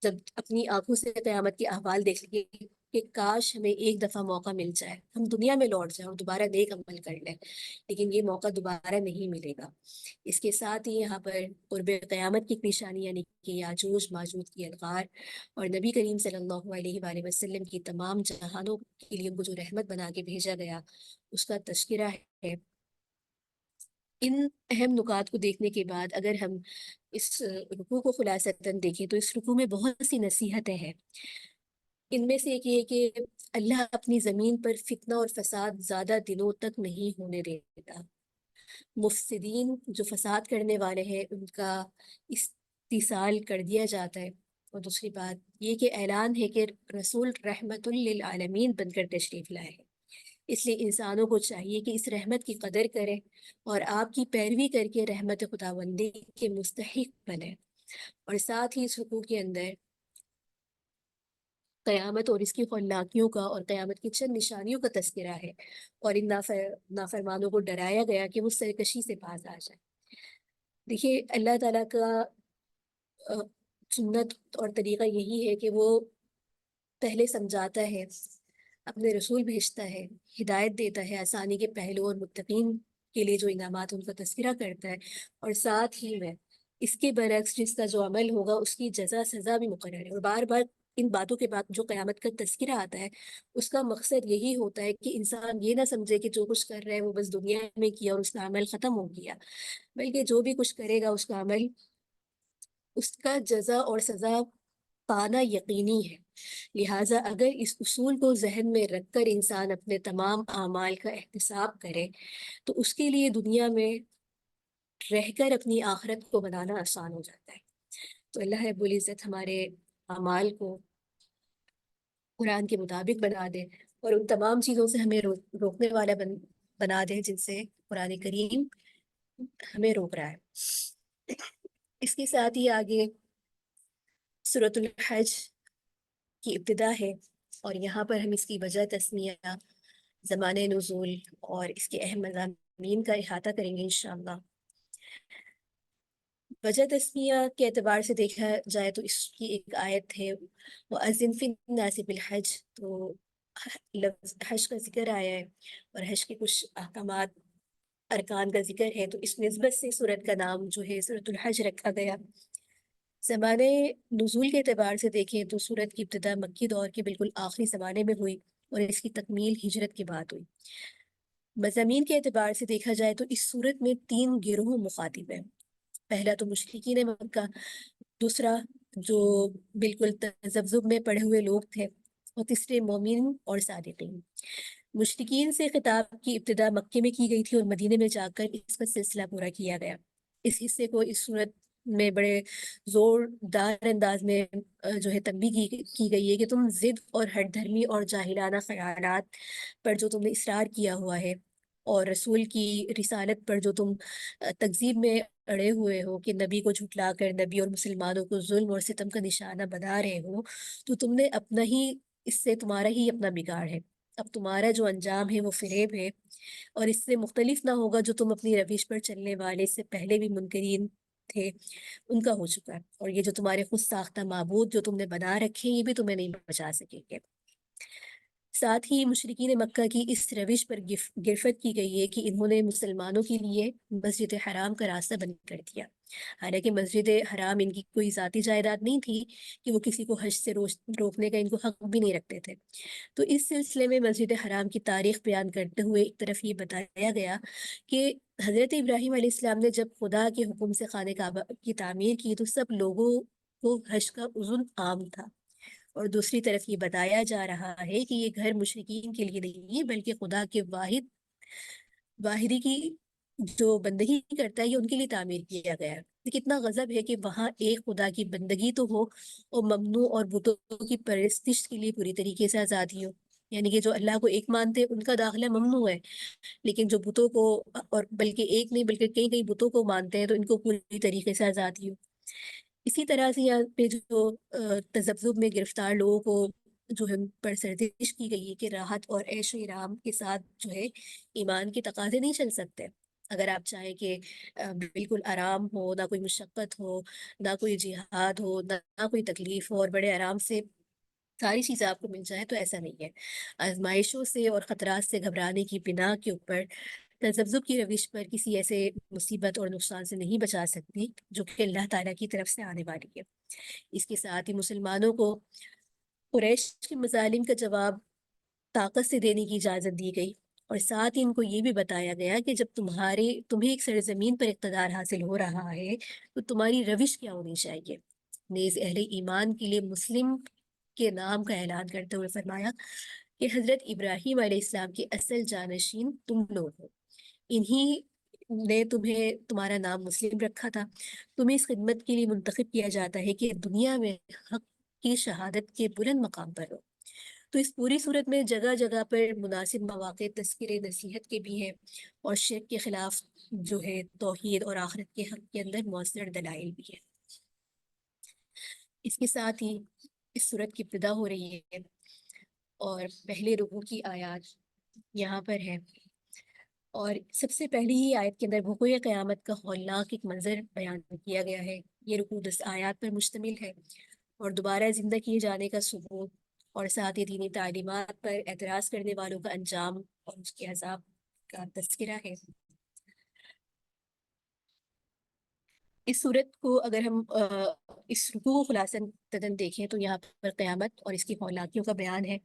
جب اپنی آنکھوں سے قیامت کے احوال دیکھ لیے کہ کاش ہمیں ایک دفعہ موقع مل جائے، ہم دنیا میں لوٹ جائیں اور دوبارہ نیک عمل کر لیں، لیکن یہ موقع دوبارہ نہیں ملے گا۔ اس کے ساتھ ہی یہاں پر قرب قیامت کی نشانی یعنی کہ یاجوج ماجوج کی الغار اور نبی کریم صلی اللہ علیہ وآلہ وسلم کی تمام جہانوں کے لیے ان کو جو رحمت بنا کے بھیجا گیا اس کا تذکرہ ہے۔ ان اہم نکات کو دیکھنے کے بعد اگر ہم اس رکوع کو خلاصتاً دیکھیں تو اس رکوع میں بہت سی نصیحتیں ہیں۔ ان میں سے ایک یہ کہ اللہ اپنی زمین پر فتنہ اور فساد زیادہ دنوں تک نہیں ہونے دیتا، مفسدین جو فساد کرنے والے ہیں ان کا استحصال کر دیا جاتا ہے، اور دوسری بات یہ کہ اعلان ہے کہ رسول رحمت للعالمین بن کر تشریف لائے ہیں، اس لیے انسانوں کو چاہیے کہ اس رحمت کی قدر کریں اور آپ کی پیروی کر کے رحمت خداوندی کے مستحق بنیں۔ اور ساتھ ہی اس رکوع کے اندر قیامت اور اس کی ہولناکیوں کا اور قیامت کی چند نشانیوں کا تذکرہ ہے، اور ان نافرمانوں کو ڈرایا گیا کہ وہ سرکشی سے باز آ جائیں۔ دیکھیے اللہ تعالیٰ کا سنت اور طریقہ یہی ہے کہ وہ پہلے سمجھاتا ہے، اپنے رسول بھیجتا ہے، ہدایت دیتا ہے، آسانی کے پہلو اور متقین کے لیے جو انعامات ان کا تذکرہ کرتا ہے، اور ساتھ ہی میں اس کے برعکس جس کا جو عمل ہوگا اس کی جزا سزا بھی مقرر ہے۔ اور بار بار ان باتوں کے بعد جو قیامت کا تذکرہ آتا ہے اس کا مقصد یہی ہوتا ہے کہ انسان یہ نہ سمجھے کہ جو کچھ کر رہے ہیں وہ بس دنیا میں کیا اور اس کا عمل ختم ہو گیا، بلکہ جو بھی کچھ کرے گا اس کا عمل، اس کا جزا اور سزا پانا یقینی ہے۔ لہٰذا اگر اس اصول کو ذہن میں رکھ کر انسان اپنے تمام اعمال کا احتساب کرے تو اس کے لیے دنیا میں رہ کر اپنی آخرت کو بنانا آسان ہو جاتا ہے۔ تو اللہ رب العزت ہمارے اعمال کو قرآن کے مطابق بنا دے اور ان تمام چیزوں سے ہمیں روکنے والا بنا دے جن سے قرآن کریم ہمیں روک رہا ہے۔ اس کے ساتھ ہی آگے سورۃ الحج کی ابتدا ہے، اور یہاں پر ہم اس کی وجہ تسمیہ، زمانۂ نزول اور اس کے اہم مضامین کا احاطہ کریں گے انشاءاللہ۔ وجہ تسمیہ کے اعتبار سے دیکھا جائے تو اس کی ایک آیت ہے وَأَذِّن فِي النَّاسِ بِالْحَجِّ، تو لفظ حج کا ذکر آیا ہے اور حج کے کچھ احکامات ارکان کا ذکر ہے، تو اس نسبت سے سورت کا نام جو ہے سورۃ الحج رکھا گیا۔ زمانے نزول کے اعتبار سے دیکھیں تو سورت کی ابتدا مکی دور کے بالکل آخری زمانے میں ہوئی اور اس کی تکمیل ہجرت کے بعد ہوئی۔ مضامین کے اعتبار سے دیکھا جائے تو اس سورت میں 3 گروہ مخاطب ہیں۔ پہلا تو مشرکین مکہ، دوسرا جو بالکل تذبذب میں پڑے ہوئے لوگ تھے، اور تیسرے مومن اور صادقین۔ مشرکین سے خطاب کی ابتدا مکے میں کی گئی تھی اور مدینے میں جا کر اس کا سلسلہ پورا کیا گیا۔ اس حصے کو اس صورت میں بڑے زوردار انداز میں جو ہے تنبیہ کی گئی ہے کہ تم ضد اور ہٹ دھرمی اور جاہلانہ خیالات پر جو تم نے اصرار کیا ہوا ہے، اور رسول کی رسالت پر جو تم تکذیب میں اڑے ہوئے ہو کہ نبی کو جھٹلا کر نبی اور مسلمانوں کو ظلم اور ستم کا نشانہ بنا رہے ہو، تو تم نے اپنا ہی، اس سے تمہارا ہی اپنا بگاڑ ہے، اب تمہارا جو انجام ہے وہ فریب ہے، اور اس سے مختلف نہ ہوگا جو تم اپنی روش پر چلنے والے سے پہلے بھی منکرین تھے ان کا ہو چکا ہے، اور یہ جو تمہارے خود ساختہ معبود جو تم نے بنا رکھے یہ بھی تمہیں نہیں بچا سکیں گے۔ ساتھ ہی مشرکین مکہ کی اس روش پر گرفت کی گئی ہے کہ انہوں نے مسلمانوں کے لیے مسجد حرام کا راستہ بند کر دیا، حالانکہ مسجد حرام ان کی کوئی ذاتی جائیداد نہیں تھی کہ وہ کسی کو حج سے روکنے کا ان کو حق بھی نہیں رکھتے تھے۔ تو اس سلسلے میں مسجد حرام کی تاریخ بیان کرتے ہوئے ایک طرف یہ بتایا گیا کہ حضرت ابراہیم علیہ السلام نے جب خدا کے حکم سے خانہ کعبہ کی تعمیر کی تو سب لوگوں کو حج کا عزم عام تھا، اور دوسری طرف یہ بتایا جا رہا ہے کہ یہ گھر مشرکین کے لیے نہیں ہے بلکہ خدا کے واحدی کی جو بندگی کرتا ہے یہ ان کے لیے تعمیر کیا گیا ہے۔ کتنا غضب ہے کہ وہاں ایک خدا کی بندگی تو ہو اور ممنوع اور بتوں کی پرستش کے لیے پوری طریقے سے آزادی ہو، یعنی کہ جو اللہ کو ایک مانتے ہیں ان کا داخلہ ممنوع ہے، لیکن جو بتوں کو، اور بلکہ ایک نہیں بلکہ کئی کئی بتوں کو مانتے ہیں تو ان کو پوری طریقے سے آزادی ہو۔ اسی طرح سے یہاں پہ جو تذبذب میں گرفتار لوگوں کو جو ہے پر سرزنش کی گئی ہے کہ راحت اور عیش و آرام کے ساتھ جو ہے ایمان کے تقاضے نہیں چل سکتے۔ اگر آپ چاہیں کہ بالکل آرام ہو، نہ کوئی مشقت ہو، نہ کوئی جہاد ہو، نہ کوئی تکلیف ہو، اور بڑے آرام سے ساری چیزیں آپ کو مل جائیں، تو ایسا نہیں ہے۔ آزمائشوں سے اور خطرات سے گھبرانے کی بنا کے اوپر تذبذب کی روش پر کسی ایسے مصیبت اور نقصان سے نہیں بچا سکتی جو کہ اللہ تعالیٰ کی طرف سے آنے والی ہے۔ اس کے ساتھ ہی مسلمانوں کو قریش کے مظالم کا جواب طاقت سے دینے کی اجازت دی گئی، اور ساتھ ہی ان کو یہ بھی بتایا گیا کہ جب تمہیں ایک سرزمین پر اقتدار حاصل ہو رہا ہے تو تمہاری روش کیا ہونی چاہیے۔ نیز اہل ایمان کے لیے مسلم کے نام کا اعلان کرتے ہوئے فرمایا کہ حضرت ابراہیم علیہ السلام کے اصل جانشین تم لوگ ہو، انہی نے تمہارا نام مسلم رکھا تھا، تمہیں اس خدمت کے لیے منتخب کیا جاتا ہے کہ دنیا میں حق کی شہادت کے بلند مقام پر ہو۔ تو اس پوری صورت میں جگہ جگہ پر مناسب مواقع تذکرے نصیحت کے بھی ہیں، اور شرک کے خلاف جو ہے توحید اور آخرت کے حق کے اندر مؤثر دلائل بھی ہے۔ اس کے ساتھ ہی اس صورت کی ابتدا ہو رہی ہے، اور پہلے رکوع کی آیات یہاں پر ہے، اور سب سے پہلی ہی آیت کے اندر وقوع قیامت کا ہولناک ایک منظر بیان کیا گیا ہے۔ یہ رکوع 10 آیات پر مشتمل ہے، اور دوبارہ زندہ کیے جانے کا ثبوت، اور ساتھ ہی دینی تعلیمات پر اعتراض کرنے والوں کا انجام اور اس کے عذاب کا تذکرہ ہے۔ اس صورت کو اگر ہم اس رکوع کو خلاصتاً دیکھیں تو یہاں پر قیامت اور اس کی ہولناکیوں کا بیان ہے،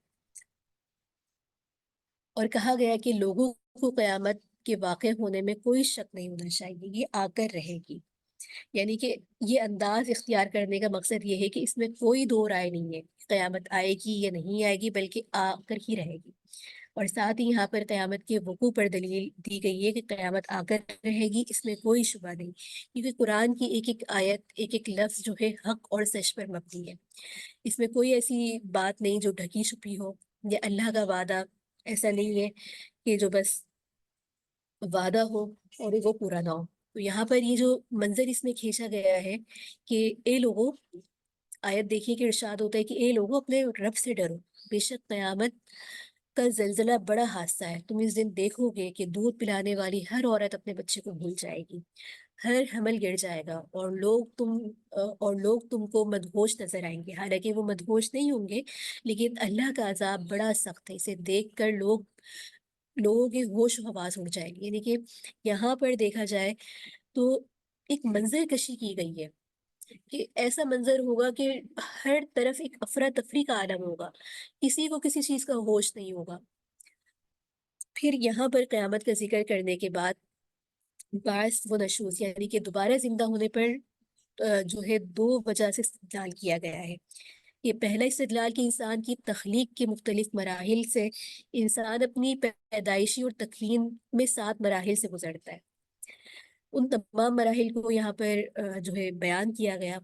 اور کہا گیا کہ لوگوں کو قیامت کے واقع ہونے میں کوئی شک نہیں ہونا چاہیے، یہ آ کر رہے گی۔ یعنی کہ یہ انداز اختیار کرنے کا مقصد یہ ہے کہ اس میں کوئی دو رائے نہیں ہے قیامت آئے گی یا نہیں آئے گی، بلکہ آ کر ہی رہے گی۔ اور ساتھ ہی یہاں پر قیامت کے وقوع پر دلیل دی گئی ہے کہ قیامت آ کر رہے گی، اس میں کوئی شبہ نہیں، کیونکہ قرآن کی ایک ایک آیت، ایک ایک لفظ جو ہے حق اور سچ پر مبنی ہے۔ اس میں کوئی ایسی بات نہیں جو ڈھکی چھپی ہو، یا اللہ کا وعدہ ایسا نہیں ہے کہ جو بس وعدہ ہو اور وہ پورا نہ ہو۔ تو یہاں پر یہ جو منظر اس میں کھینچا گیا ہے کہ اے لوگوں، آیت دیکھیے کہ ارشاد ہوتا ہے کہ اے لوگوں اپنے رب سے ڈرو، بے شک قیامت کا زلزلہ بڑا حادثہ ہے، تم اس دن دیکھو گے کہ دودھ پلانے والی ہر عورت اپنے بچے کو بھول جائے گی، ہر حمل گر جائے گا، اور لوگ تم کو مدہوش نظر آئیں گے، حالانکہ وہ مدہوش نہیں ہوں گے، لیکن اللہ کا عذاب بڑا سخت ہے، اسے دیکھ کر لوگوں کے ہوش و حواس اڑ جائیں گے۔ یعنی کہ یہاں پر دیکھا جائے تو ایک منظر کشی کی گئی ہے کہ ایسا منظر ہوگا کہ ہر طرف ایک افراتفری کا عالم ہوگا، کسی کو کسی چیز کا ہوش نہیں ہوگا۔ پھر یہاں پر قیامت کا ذکر کرنے کے بعد بعث و نشوز، یعنی کہ دوبارہ زندہ ہونے پر جو ہے دو وجہ سے استدلال کیا گیا ہے۔ یہ پہلا استدلال کہ انسان کی تخلیق کے مختلف مراحل سے انسان اپنی پیدائشی اور تکوین میں 7 مراحل سے گزرتا ہے، ان تمام مراحل کو یہاں پر جو ہے بیان کیا گیا۔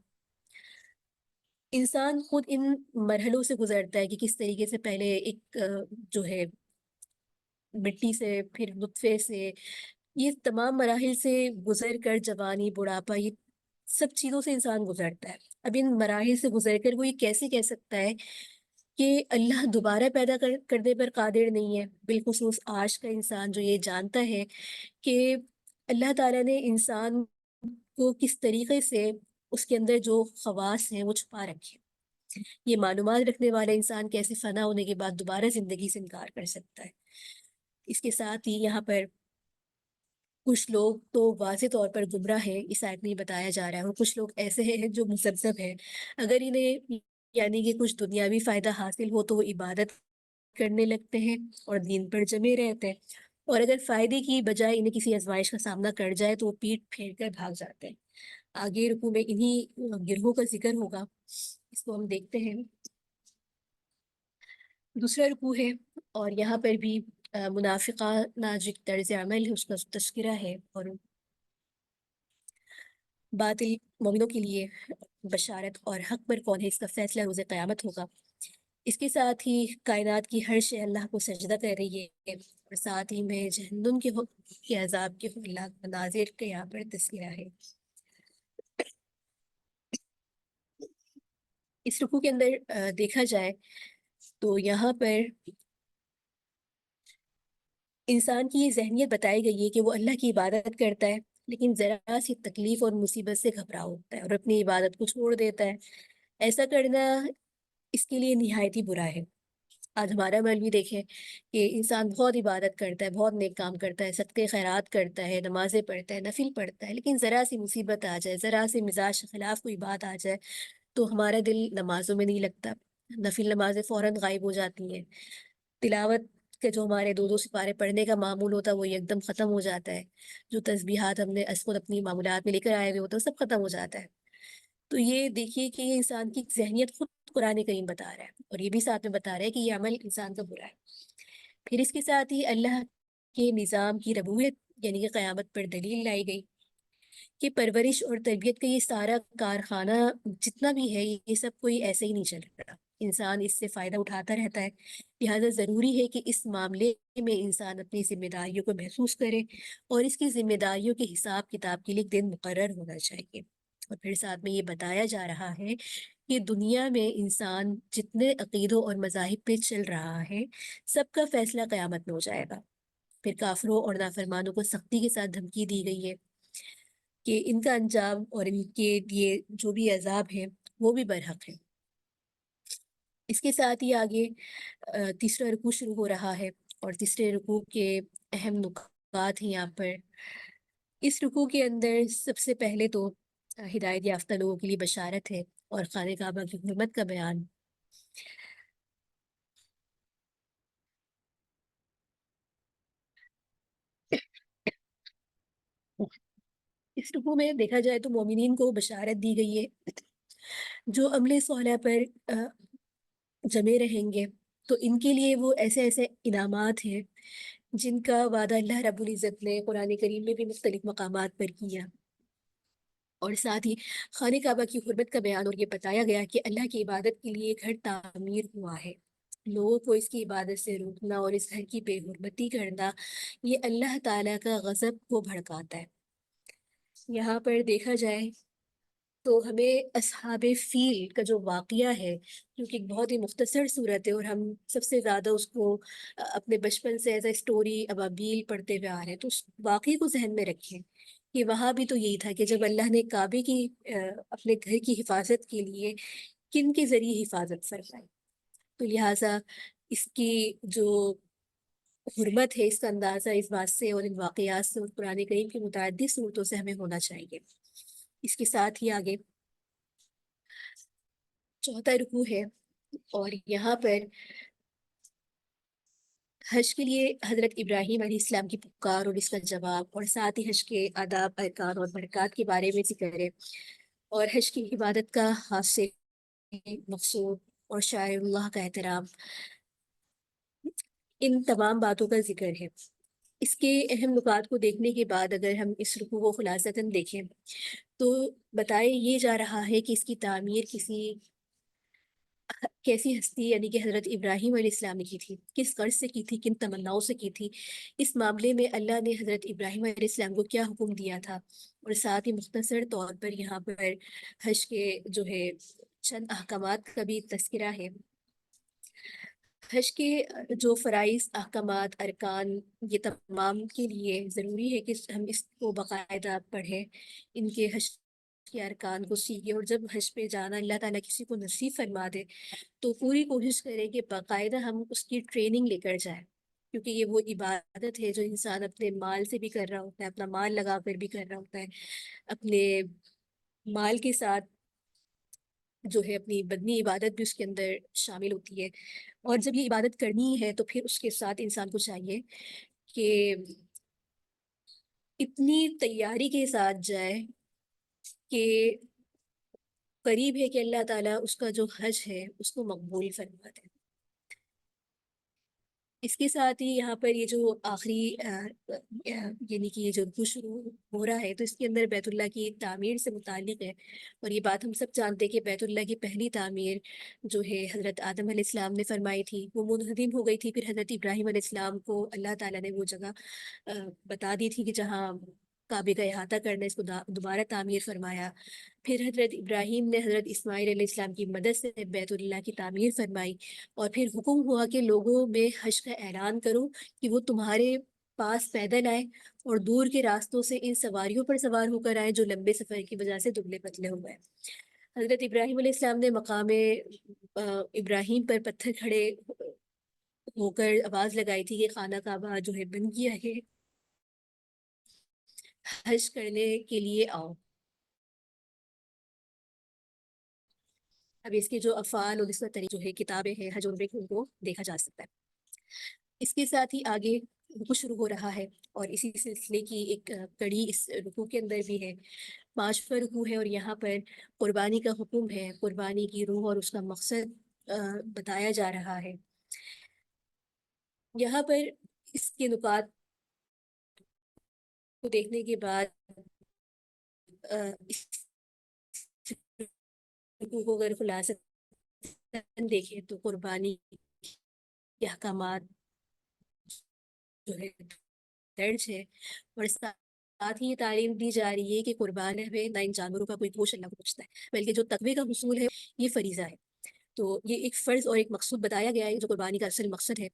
انسان خود ان مرحلوں سے گزرتا ہے کہ کس طریقے سے پہلے ایک جو ہے مٹی سے، پھر نطفے سے، یہ تمام مراحل سے گزر کر جوانی، بڑھاپا، یہ سب چیزوں سے انسان گزرتا ہے۔ اب ان مراحل سے گزر کر وہ یہ کیسے کہہ سکتا ہے کہ اللہ دوبارہ پیدا کرنے پر قادر نہیں ہے؟ بالخصوص آج کا انسان جو یہ جانتا ہے کہ اللہ تعالیٰ نے انسان کو کس طریقے سے اس کے اندر جو خواص ہیں وہ چھپا رکھے، یہ معلومات رکھنے والا انسان کیسے فنا ہونے کے بعد دوبارہ زندگی سے انکار کر سکتا ہے؟ اس کے ساتھ ہی یہاں پر کچھ لوگ تو واضح طور پر گمراہ ہیں، اس آیت میں یہ بتایا جا رہا ہے، اور کچھ لوگ ایسے ہیں جو مذبذب ہیں۔ اگر انہیں یعنی کہ کچھ دنیاوی فائدہ حاصل ہو تو وہ عبادت کرنے لگتے ہیں اور دین پر جمے رہتے ہیں، اور اگر فائدے کی بجائے انہیں کسی آزمائش کا سامنا کر جائے تو وہ پیٹ پھیر کر بھاگ جاتے ہیں۔ آگے رکوع میں انہی گروہوں کا ذکر ہوگا، اس کو ہم دیکھتے ہیں۔ دوسرا رکوع ہے، اور یہاں پر بھی منافقانہ جو طرز عمل ہے اس کا تذکرہ ہے، اور باطل مومنوں کے لیے بشارت، اور حق پر کون ہے اس کا فیصلہ روز قیامت ہوگا۔ اس کے ساتھ ہی کائنات کی ہر شے اللہ کو سجدہ کر رہی ہے، اور ساتھ ہی میں جہنم کے عذاب کے ہولناک مناظر کا یہاں پر تذکرہ ہے۔ اس رکوع کے اندر دیکھا جائے تو یہاں پر انسان کی یہ ذہنیت بتائی گئی ہے کہ وہ اللہ کی عبادت کرتا ہے، لیکن ذرا سی تکلیف اور مصیبت سے گھبرا ہوتا ہے اور اپنی عبادت کو چھوڑ دیتا ہے۔ ایسا کرنا اس کے لیے نہایت ہی برا ہے۔ آج ہمارا عمل بھی دیکھیں کہ انسان بہت عبادت کرتا ہے، بہت نیک کام کرتا ہے، صدقے خیرات کرتا ہے، نمازیں پڑھتا ہے، نفل پڑھتا ہے، لیکن ذرا سی مصیبت آ جائے، ذرا سی مزاج کے خلاف کوئی بات آ جائے تو ہمارا دل نمازوں میں نہیں لگتا، نفل نمازیں فوراً غائب ہو جاتی ہیں، تلاوت کے جو ہمارے دو دو سپارے پڑھنے کا معمول ہوتا ہے وہ ایک دم ختم ہو جاتا ہے، جو تسبیحات ہم نے خود اپنی معمولات میں لے کر آئے ہوئے ہوتے ہیں سب ختم ہو جاتا ہے۔ تو یہ دیکھیے کہ یہ انسان کی ذہنیت خود قرآن کریم بتا رہا ہے، اور یہ بھی ساتھ میں بتا رہا ہے کہ یہ عمل انسان کا برا ہے۔ پھر اس کے ساتھ ہی اللہ کے نظام کی ربوبیت یعنی کہ قیامت پر دلیل لائی گئی کہ پرورش اور تربیت کا یہ سارا کارخانہ جتنا بھی ہے یہ سب کوئی ایسے ہی نہیں چل رہا، انسان اس سے فائدہ اٹھاتا رہتا ہے، لہٰذا ضروری ہے کہ اس معاملے میں انسان اپنی ذمہ داریوں کو محسوس کرے اور اس کی ذمہ داریوں کے حساب کتاب کے لیے ایک دن مقرر ہونا چاہیے۔ اور پھر ساتھ میں یہ بتایا جا رہا ہے کہ دنیا میں انسان جتنے عقیدوں اور مذاہب پہ چل رہا ہے سب کا فیصلہ قیامت میں ہو جائے گا۔ پھر کافروں اور نافرمانوں کو سختی کے ساتھ دھمکی دی گئی ہے کہ ان کا انجام اور ان کے لیے جو بھی عذاب ہے وہ بھی برحق ہے۔ اس کے ساتھ ہی آگے تیسرا رکوع شروع ہو رہا ہے، اور تیسرے رکوع کے اہم نکات ہیں یہاں پر۔ اس رکوع کے اندر سب سے پہلے تو ہدایت یافتہ لوگوں کے لیے بشارت ہے اور خانہ کعبہ کی حرمت کا بیان۔ اس رکوع میں دیکھا جائے تو مومنین کو بشارت دی گئی ہے جو عمل صالح پر جمے رہیں گے تو ان کے لیے وہ ایسے ایسے انعامات ہیں جن کا وعدہ اللہ رب العزت نے قرآن کریم میں بھی مختلف مقامات پر کیا، اور ساتھ ہی خانہ کعبہ کی حرمت کا بیان، اور یہ بتایا گیا کہ اللہ کی عبادت کے لیے گھر تعمیر ہوا ہے، لوگوں کو اس کی عبادت سے روکنا اور اس گھر کی بے حرمتی کرنا یہ اللہ تعالیٰ کا غضب کو بھڑکاتا ہے۔ یہاں پر دیکھا جائے تو ہمیں اصحاب فیل کا جو واقعہ ہے جو کہ ایک بہت ہی مختصر صورت ہے، اور ہم سب سے زیادہ اس کو اپنے بچپن سے ایز اے اسٹوری ابابیل پڑھتے ہوئے آ رہے ہیں، تو اس واقعے کو ذہن میں رکھیں کہ وہاں بھی تو یہی تھا کہ جب اللہ نے کعبے کی اپنے گھر کی حفاظت کے لیے کن کے ذریعے حفاظت فرمائی، تو لہٰذا اس کی جو حرمت ہے اس کا اندازہ اس بات سے اور ان واقعات سے اور قرآن کریم کی متعدد صورتوں سے ہمیں ہونا چاہیے۔ اس کے ساتھ ہی آگے چوتھا رکوع ہے، اور یہاں پر حج کے لیے حضرت ابراہیم علیہ السلام کی پکار اور اس کا جواب، اور ساتھ ہی حج کے آداب، ارکان اور برکات کے بارے میں ذکر ہے، اور حج کی عبادت کا حاصل مقصود اور شاعر اللہ کا احترام، ان تمام باتوں کا ذکر ہے۔ اس کے اہم نکات کو دیکھنے کے بعد اگر ہم اس رکوع کو خلاصتاً دیکھیں تو بتایا یہ جا رہا ہے کہ اس کی تعمیر کیسی ہستی یعنی کہ حضرت ابراہیم علیہ السلام نے کی تھی، کس غرض سے کی تھی، کن تمناؤں سے کی تھی، اس معاملے میں اللہ نے حضرت ابراہیم علیہ السلام کو کیا حکم دیا تھا، اور ساتھ ہی مختصر طور پر یہاں پر حج کے جو ہے چند احکامات کا بھی تذکرہ ہے۔ حج کے جو فرائض، احکامات، ارکان، یہ تمام کے لیے ضروری ہے کہ ہم اس کو باقاعدہ پڑھیں، ان کے حج کے ارکان کو سیکھے، اور جب حج پہ جانا اللہ تعالیٰ کسی کو نصیب فرما دے تو پوری کوشش کریں کہ باقاعدہ ہم اس کی ٹریننگ لے کر جائیں، کیونکہ یہ وہ عبادت ہے جو انسان اپنے مال سے بھی کر رہا ہوتا ہے، اپنا مال لگا کر بھی کر رہا ہوتا ہے، اپنے مال کے ساتھ جو ہے اپنی بدنی عبادت بھی اس کے اندر شامل ہوتی ہے۔ اور جب یہ عبادت کرنی ہے تو پھر اس کے ساتھ انسان کو چاہیے کہ اتنی تیاری کے ساتھ جائے کہ قریب ہے کہ اللہ تعالیٰ اس کا جو حج ہے اس کو مقبول فرما دے۔ اس کے ساتھ ہی یہاں پر یہ جو آخری یعنی کہ یہ جو رکوع شروع ہو رہا ہے تو اس کے اندر بیت اللہ کی تعمیر سے متعلق ہے، اور یہ بات ہم سب جانتے ہیں کہ بیت اللہ کی پہلی تعمیر جو ہے حضرت آدم علیہ السلام نے فرمائی تھی، وہ منہدم ہو گئی تھی، پھر حضرت ابراہیم علیہ السلام کو اللہ تعالیٰ نے وہ جگہ بتا دی تھی کہ جہاں کعبے کا احاطہ کرنا، اس کو دوبارہ تعمیر فرمایا۔ پھر حضرت ابراہیم نے حضرت اسماعیل علیہ السلام کی مدد سے بیت اللہ کی تعمیر فرمائی، اور پھر حکم ہوا کہ لوگوں میں حج کا اعلان کرو کہ وہ تمہارے پاس پیدل آئے اور دور کے راستوں سے ان سواریوں پر سوار ہو کر آئے جو لمبے سفر کی وجہ سے دبلے پتلے ہو گئے۔ حضرت ابراہیم علیہ السلام نے مقام ابراہیم پر پتھر کھڑے ہو کر آواز لگائی تھی کہ خانہ کعبہ جو ہے بن گیا ہے، حج کرنے کے لیے آؤ۔ اب اس کے جو افعال اور اس کا طریقہ جو ہے کتابیں ہیں حج عمرے کی، ان کو دیکھا جا سکتا ہے۔ اس کے ساتھ ہی آگے رکوع شروع ہو رہا ہے، اور اسی سلسلے کی ایک کڑی اس رکوع کے اندر بھی ہے۔ 5واں رکوع ہے، اور یہاں پر قربانی کا حکم ہے، قربانی کی روح اور اس کا مقصد بتایا جا رہا ہے۔ یہاں پر اس کے نکات کو دیکھنے کے بعد اس رکوع کو اگر خلاصتاً دیکھیں تو قربانی کے احکامات جو ہے درج ہے، اور ساتھ ہی یہ تعلیم دی جا رہی ہے کہ قربان میں نہ ان جانوروں کا کوئی گوشت اللہ کو پوچھتا ہے، بلکہ جو تقوی کا حصول ہے یہ فریضہ ہے۔ تو یہ ایک فرض اور ایک مقصود بتایا گیا ہے جو قربانی کا اصل مقصد ہے۔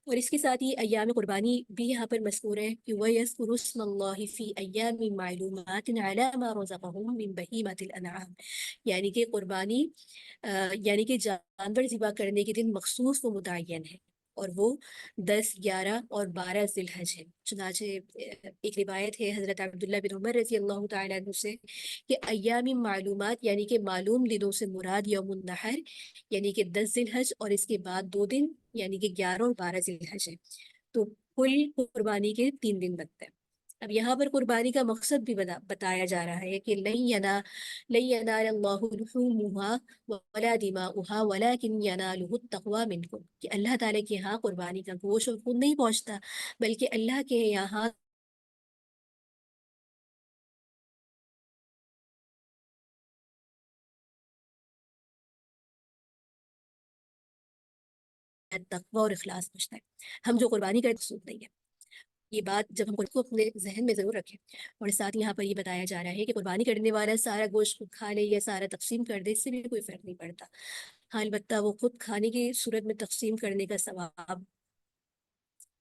اور اس کے ساتھ ہی ایام قربانی بھی یہاں پر مذکور ہے کہ وَيَذْكُرُ اسْمَ اللَّهِ فِي أَيَّامٍ مَّعْلُومَاتٍ عَلَىٰ مَا رَزَقَهُم مِّن بَهِيمَةِ الْأَنْعَامِ، یعنی کہ قربانی یعنی کہ جانور ذبح کرنے کے دن مخصوص و متعین ہے، اور وہ 10، 11 اور 12 ذی الحج ہے۔ چنانچہ ایک روایت ہے حضرت عبداللہ بن عمر رضی اللہ تعالیٰ عنہ سے کہ ایام معلومات یعنی کہ معلوم دنوں سے مراد یوم النحر یعنی کہ 10 ذی الحج، اور اس کے بعد 2 دن یعنی کہ 11 اور 12 ذی الحج ہے، تو کل قربانی کے 3 دن بنتے ہیں۔ اب یہاں پر قربانی کا مقصد بھی بتایا جا رہا ہے کہ لن ينال اللہ لحومها ولا دماؤها ولكن يناله التقوى منكم، کہ اللہ تعالیٰ کے یہاں قربانی کا گوشت اور خون نہیں پہنچتا، بلکہ اللہ کے یہاں تقوی اور اخلاص پہنچتا ہے۔ ہم جو قربانی کا مقصود نہیں ہے، یہ بات جب ہم کو اپنے ذہن میں ضرور رکھیں۔ اور ساتھ یہاں پر یہ بتایا جا رہا ہے کہ قربانی کرنے والا سارا گوشت خود کھا لے یا سارا تقسیم کر دے، اس سے بھی کوئی فرق نہیں پڑتا۔ ہاں البتہ وہ خود کھانے کی صورت میں تقسیم کرنے کا ثواب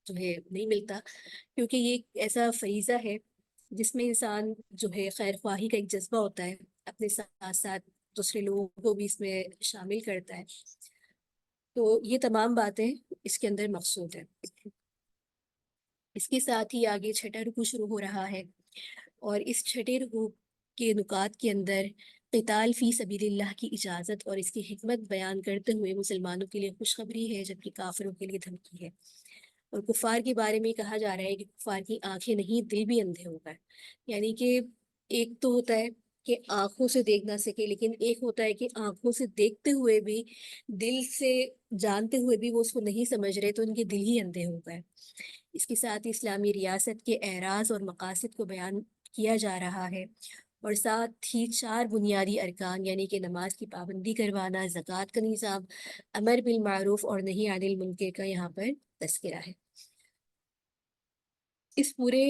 جو ہے نہیں ملتا، کیونکہ یہ ایک ایسا فریضہ ہے جس میں انسان جو ہے خیر خواہی کا ایک جذبہ ہوتا ہے، اپنے ساتھ ساتھ دوسرے لوگوں کو بھی اس میں شامل کرتا ہے، تو یہ تمام باتیں اس کے اندر مقصود ہیں۔ اس کے ساتھ ہی آگے 6واں رکوع شروع ہو رہا ہے، اور اس 6 رکوع کے نکات کے اندر قتال فی سبیل اللہ کی اجازت اور اس کی حکمت بیان کرتے ہوئے مسلمانوں کے لیے خوشخبری ہے جبکہ کافروں کے لیے دھمکی ہے۔ اور کفار کے بارے میں کہا جا رہا ہے کہ کفار کی آنکھیں نہیں دل بھی اندھے ہو گئے، یعنی کہ ایک تو ہوتا ہے کہ آنکھوں سے دیکھ نہ سکے، لیکن ایک ہوتا ہے کہ آنکھوں سے دیکھتے ہوئے بھی دل سے جانتے ہوئے بھی وہ اس کو نہیں سمجھ رہے، تو ان کے دل ہی اندھے ہو گئے۔ اس کے ساتھ اسلامی ریاست کے اعراض اور مقاصد کو بیان کیا جا رہا ہے، اور ساتھ ہی 4 بنیادی ارکان یعنی کہ نماز کی پابندی کروانا، زکوٰۃ کا نظام، امر بالمعروف اور نہی عن المنکر کا یہاں پر تذکرہ ہے۔ اس پورے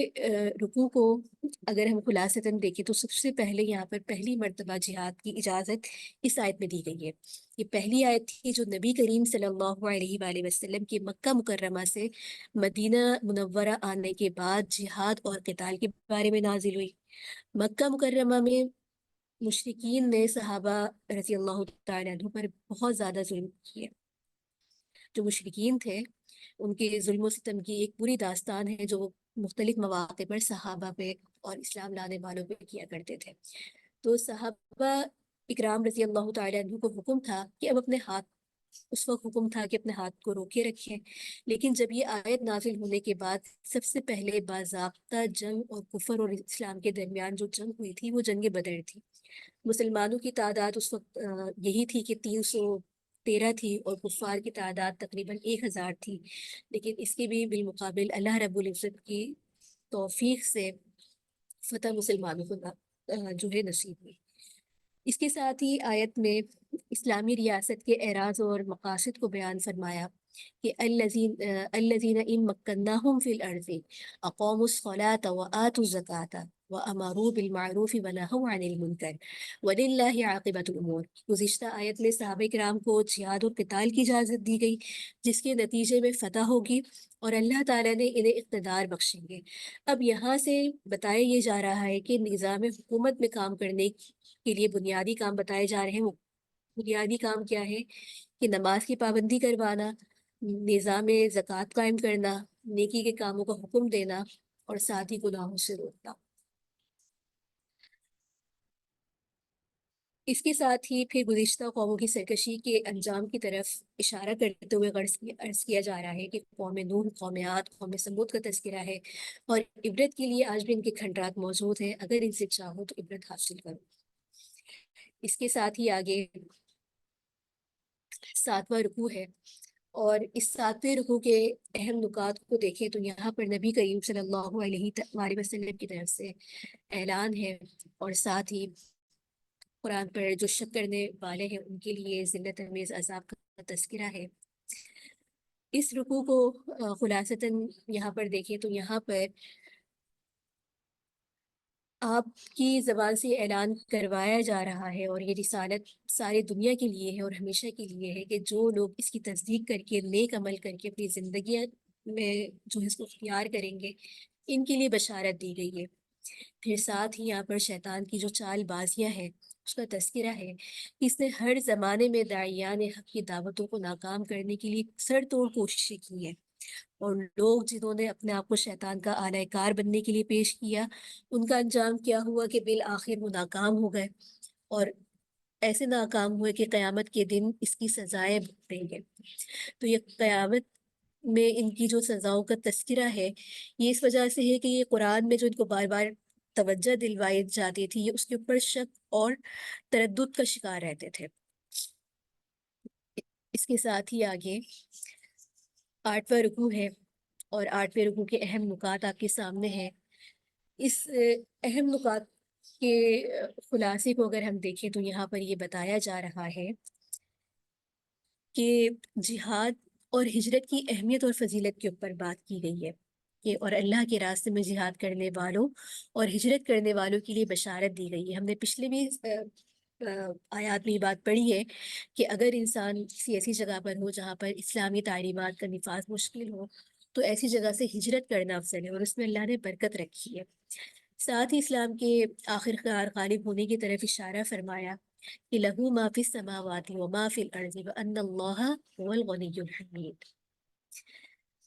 رکوع کو اگر ہم خلاصتاً دیکھیں تو سب سے پہلے یہاں پر پہلی مرتبہ جہاد کی اجازت اس آیت میں دی گئی ہے۔ یہ پہلی آیت تھی جو نبی کریم صلی اللہ علیہ وآلہ وسلم کی مکہ مکرمہ سے مدینہ منورہ آنے کے بعد جہاد اور قتال کے بارے میں نازل ہوئی۔ مکہ مکرمہ میں مشرکین نے صحابہ رضی اللہ تعالیٰ عنہ پر بہت زیادہ ظلم کیا. جو مشرکین تھے ان کے ظلم و ستم کی ایک پوری داستان ہے جو مختلف مواقع پر صحابہ پہ اور اسلام لانے والوں پہ کیا کرتے تھے. تو صحابہ اکرام رضی اللہ تعالیٰ عنہ کو حکم تھا کہ اب اپنے ہاتھ اس وقت حکم تھا کہ اپنے ہاتھ کو روکے رکھیں، لیکن جب یہ آیت نازل ہونے کے بعد سب سے پہلے باضابطہ جنگ اور کفر اور اسلام کے درمیان جو جنگ ہوئی تھی وہ جنگ بدر تھی. مسلمانوں کی تعداد اس وقت یہی تھی کہ 313 تھی اور کفار کی تعداد تقریباً 1000 تھی، لیکن اس کے بھی بالمقابل اللہ رب العزت کی توفیق سے فتح مسلمانوں کو جو ہے نصیب ہوئی. اس کے ساتھ ہی آیت میں اسلامی ریاست کے اعراض اور مقاصد کو بیان فرمایا کہ الذین ان مکناہم فی الارض اقاموا الصلاۃ وآتوا الزکاۃ وامروا بالمعروف ونہوا عن المنکر وللہ عاقبۃ الامور. گزشتہ آیت میں صحابہ کرام کو جہاد اور قتال کی اجازت دی گئی جس کے نتیجے میں فتح ہوگی اور اللہ تعالیٰ نے انہیں اقتدار بخشیں گے. اب یہاں سے بتایا یہ جا رہا ہے کہ نظام حکومت میں کام کرنے کے لیے بنیادی کام بتائے جا رہے ہیں. وہ بنیادی کام کیا ہے کہ نماز کی پابندی کروانا، نظام زکوٰۃ قائم کرنا، نیکی کے کاموں کا حکم دینا اور ساتھ ہی گناہوں سے روکنا. اس کے ساتھ ہی پھر گزشتہ قوموں کی سرکشی کے انجام کی طرف اشارہ کرتے ہوئے عرض کیا جا رہا ہے کہ قوم نوح، قوم عاد، قوم سمود کا تذکرہ ہے اور عبرت کے لیے آج بھی ان کے کھنڈرات موجود ہیں. اگر ان سے چاہو تو عبرت حاصل کرو. اس کے ساتھ ہی آگے 7واں رکوع ہے اور اس 7ویں رکوع کے اہم نکات کو دیکھیں تو یہاں پر نبی کریم صلی اللہ علیہ وسلم کی طرف سے اعلان ہے اور ساتھ ہی قرآن پر جو شک کرنے والے ہیں ان کے لیے ذلت امیز عذاب کا تذکرہ ہے. اس رکوع کو خلاصتاً یہاں پر دیکھیں تو یہاں پر آپ کی زبان سے اعلان کروایا جا رہا ہے اور یہ رسالت ساری دنیا کے لیے ہے اور ہمیشہ کے لیے ہے کہ جو لوگ اس کی تصدیق کر کے نیک عمل کر کے اپنی زندگی میں جو اس کو اختیار کریں گے ان کے لیے بشارت دی گئی ہے. پھر ساتھ ہی یہاں پر شیطان کی جو چال بازیاں ہیں اس کا تذکرہ ہے کہ اس نے ہر زمانے میں داعیان حق کی دعوتوں کو ناکام کرنے کے لیے سر توڑ کوششیں کی ہیں اور لوگ جنہوں نے اپنے آپ کو شیطان کا آلہ کار بننے کے لیے پیش کیا ان کا انجام کیا ہوا کہ بالآخر وہ ناکام ہو گئے اور ایسے ناکام ہوئے کہ قیامت کے دن اس کی سزائیں دیں گے. تو یہ قیامت میں ان کی جو سزاؤں کا تذکرہ ہے یہ اس وجہ سے ہے کہ یہ قرآن میں جو ان کو بار بار توجہ دلوائی جاتی تھی یہ اس کے اوپر شک اور تردد کا شکار رہتے تھے. اس کے ساتھ ہی آگے 8واں رکوع ہے اور 8ویں رکوع کے اہم نکات آپ کے سامنے ہیں. اس اہم نکات کے خلاصے کو اگر ہم دیکھیں تو یہاں پر یہ بتایا جا رہا ہے کہ جہاد اور ہجرت کی اہمیت اور فضیلت کے اوپر بات کی گئی ہے کہ اور اللہ کے راستے میں جہاد کرنے والوں اور ہجرت کرنے والوں کے لیے بشارت دی گئی ہے. ہم نے پچھلے بھی آیات میں یہ بات پڑھی ہے کہ اگر انسان کسی ایسی جگہ پر ہو جہاں پر اسلامی تعلیمات کا نفاذ مشکل ہو تو ایسی جگہ سے ہجرت کرنا افضل ہے اور اس میں اللہ نے برکت رکھی ہے. ساتھ ہی اسلام کے آخر کار غالب ہونے کی طرف اشارہ فرمایا کہ لہو ما فی السماوات و ما فی الارض وان اللہ هو الغنی الحمید.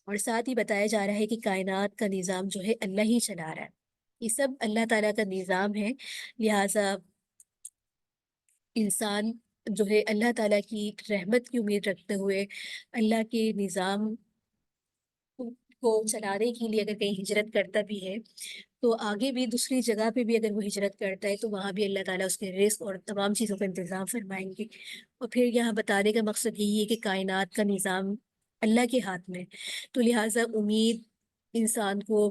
اور ساتھ ہی بتایا جا رہا ہے کہ کائنات کا نظام جو ہے اللہ ہی چلا رہا ہے. یہ سب اللہ تعالیٰ کا نظام ہے، لہٰذا انسان جو ہے اللہ تعالیٰ کی رحمت کی امید رکھتے ہوئے اللہ کے نظام کو چلانے کے لیے اگر کہیں ہجرت کرتا بھی ہے تو آگے بھی دوسری جگہ پہ بھی اگر وہ ہجرت کرتا ہے تو وہاں بھی اللہ تعالیٰ اس کے رزق اور تمام چیزوں کا انتظام فرمائیں گے. اور پھر یہاں بتانے کا مقصد یہی ہے کہ کائنات کا نظام اللہ کے ہاتھ میں، تو لہٰذا امید انسان کو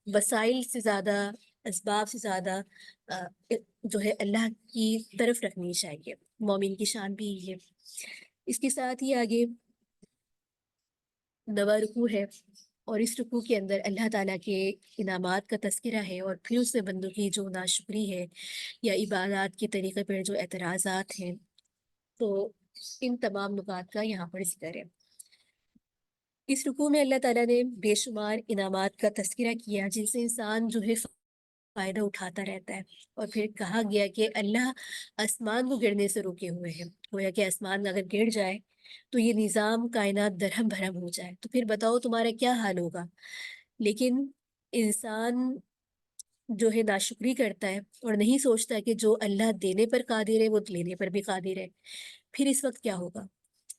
وسائل سے زیادہ، اسباب سے زیادہ جو ہے اللہ کی طرف رکھنی چاہیے. مومن کی شان بھی یہ ہے. اس کے ساتھ ہی آگے 9واں رکوع ہے اور اس رکوع کے اندر اللہ تعالیٰ کے انعامات کا تذکرہ ہے اور پھر اس میں بندوں کی جو ناشکری ہے یا عبادات کے طریقے پر جو اعتراضات ہیں تو ان تمام نکات کا یہاں پر ذکر ہے. اس رکوع میں اللہ تعالیٰ نے بے شمار انعامات کا تذکرہ کیا جن سے انسان جو ہے فائدہ اٹھاتا رہتا ہے۔ اور پھر کہا گیا کہ اللہ آسمان کو گرنے سے روکے ہوئے ہیں، گویا کہ آسمان اگر گر جائے تو یہ نظام کائنات درہم بھرم ہو جائے، تو پھر بتاؤ تمہارا کیا حال ہوگا۔ لیکن انسان جو ہے ناشکری کرتا ہے اور نہیں سوچتا کہ جو اللہ دینے پر قادر ہے وہ لینے پر بھی قادر ہے، پھر اس وقت کیا ہوگا۔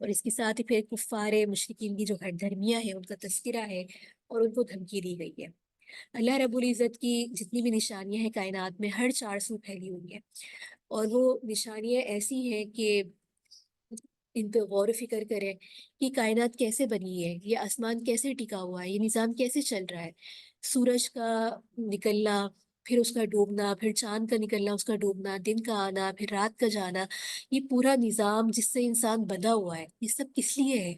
اور اس کے ساتھ ہی پھر کفار مشرکین کی جو ہر دھرمیاں ہیں ان کا تذکرہ ہے اور ان کو دھمکی دی گئی ہے۔ اللہ رب العزت کی جتنی بھی نشانیاں ہیں کائنات میں ہر چار سو پھیلی ہوئی ہیں، اور وہ نشانیاں ایسی ہیں کہ ان پہ غور و فکر کریں کہ کائنات کیسے بنی ہے، یہ آسمان کیسے ٹکا ہوا ہے، یہ نظام کیسے چل رہا ہے۔ سورج کا نکلنا، پھر اس کا ڈوبنا، پھر چاند کا نکلنا اس کا ڈوبنا، دن کا آنا، پھر رات کا جانا، یہ پورا نظام جس سے انسان بندھا ہوا ہے، یہ سب کس لیے ہے۔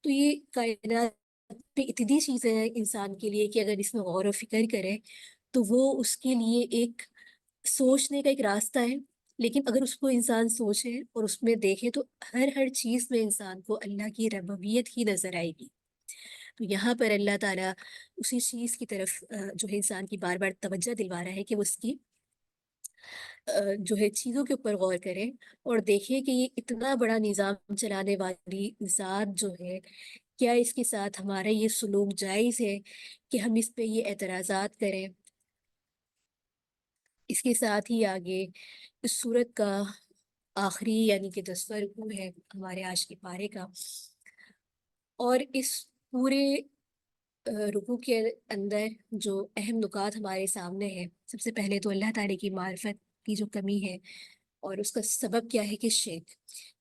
تو یہ کائنات پہ اتنی چیزیں ہیں انسان کے لیے کہ اگر اس میں غور و فکر کرے تو وہ اس کے لیے ایک سوچنے کا ایک راستہ ہے۔ لیکن اگر اس کو انسان سوچے اور اس میں دیکھے تو ہر چیز میں انسان کو اللہ کی ربوبیت ہی نظر آئے گی۔ تو یہاں پر اللہ تعالیٰ اسی چیز کی طرف جو ہے انسان کی بار بار توجہ دلوا رہا ہے کہ وہ اس کی جو ہے چیزوں کے اوپر غور کرے اور دیکھے کہ یہ اتنا بڑا نظام چلانے والی ذات جو ہے، کیا اس کے ساتھ ہمارا یہ سلوک جائز ہے کہ ہم اس پہ یہ اعتراضات کریں۔ اس کے ساتھ ہی آگے اس سورت کا آخری یعنی کہ 10واں رکوع ہے ہمارے آج کے پارے کا، اور اس پورے رکوع کے اندر جو اہم نکات ہمارے سامنے ہیں، سب سے پہلے تو اللہ تعالیٰ کی معرفت کی جو کمی ہے اور اس کا سبب کیا ہے کہ شرک،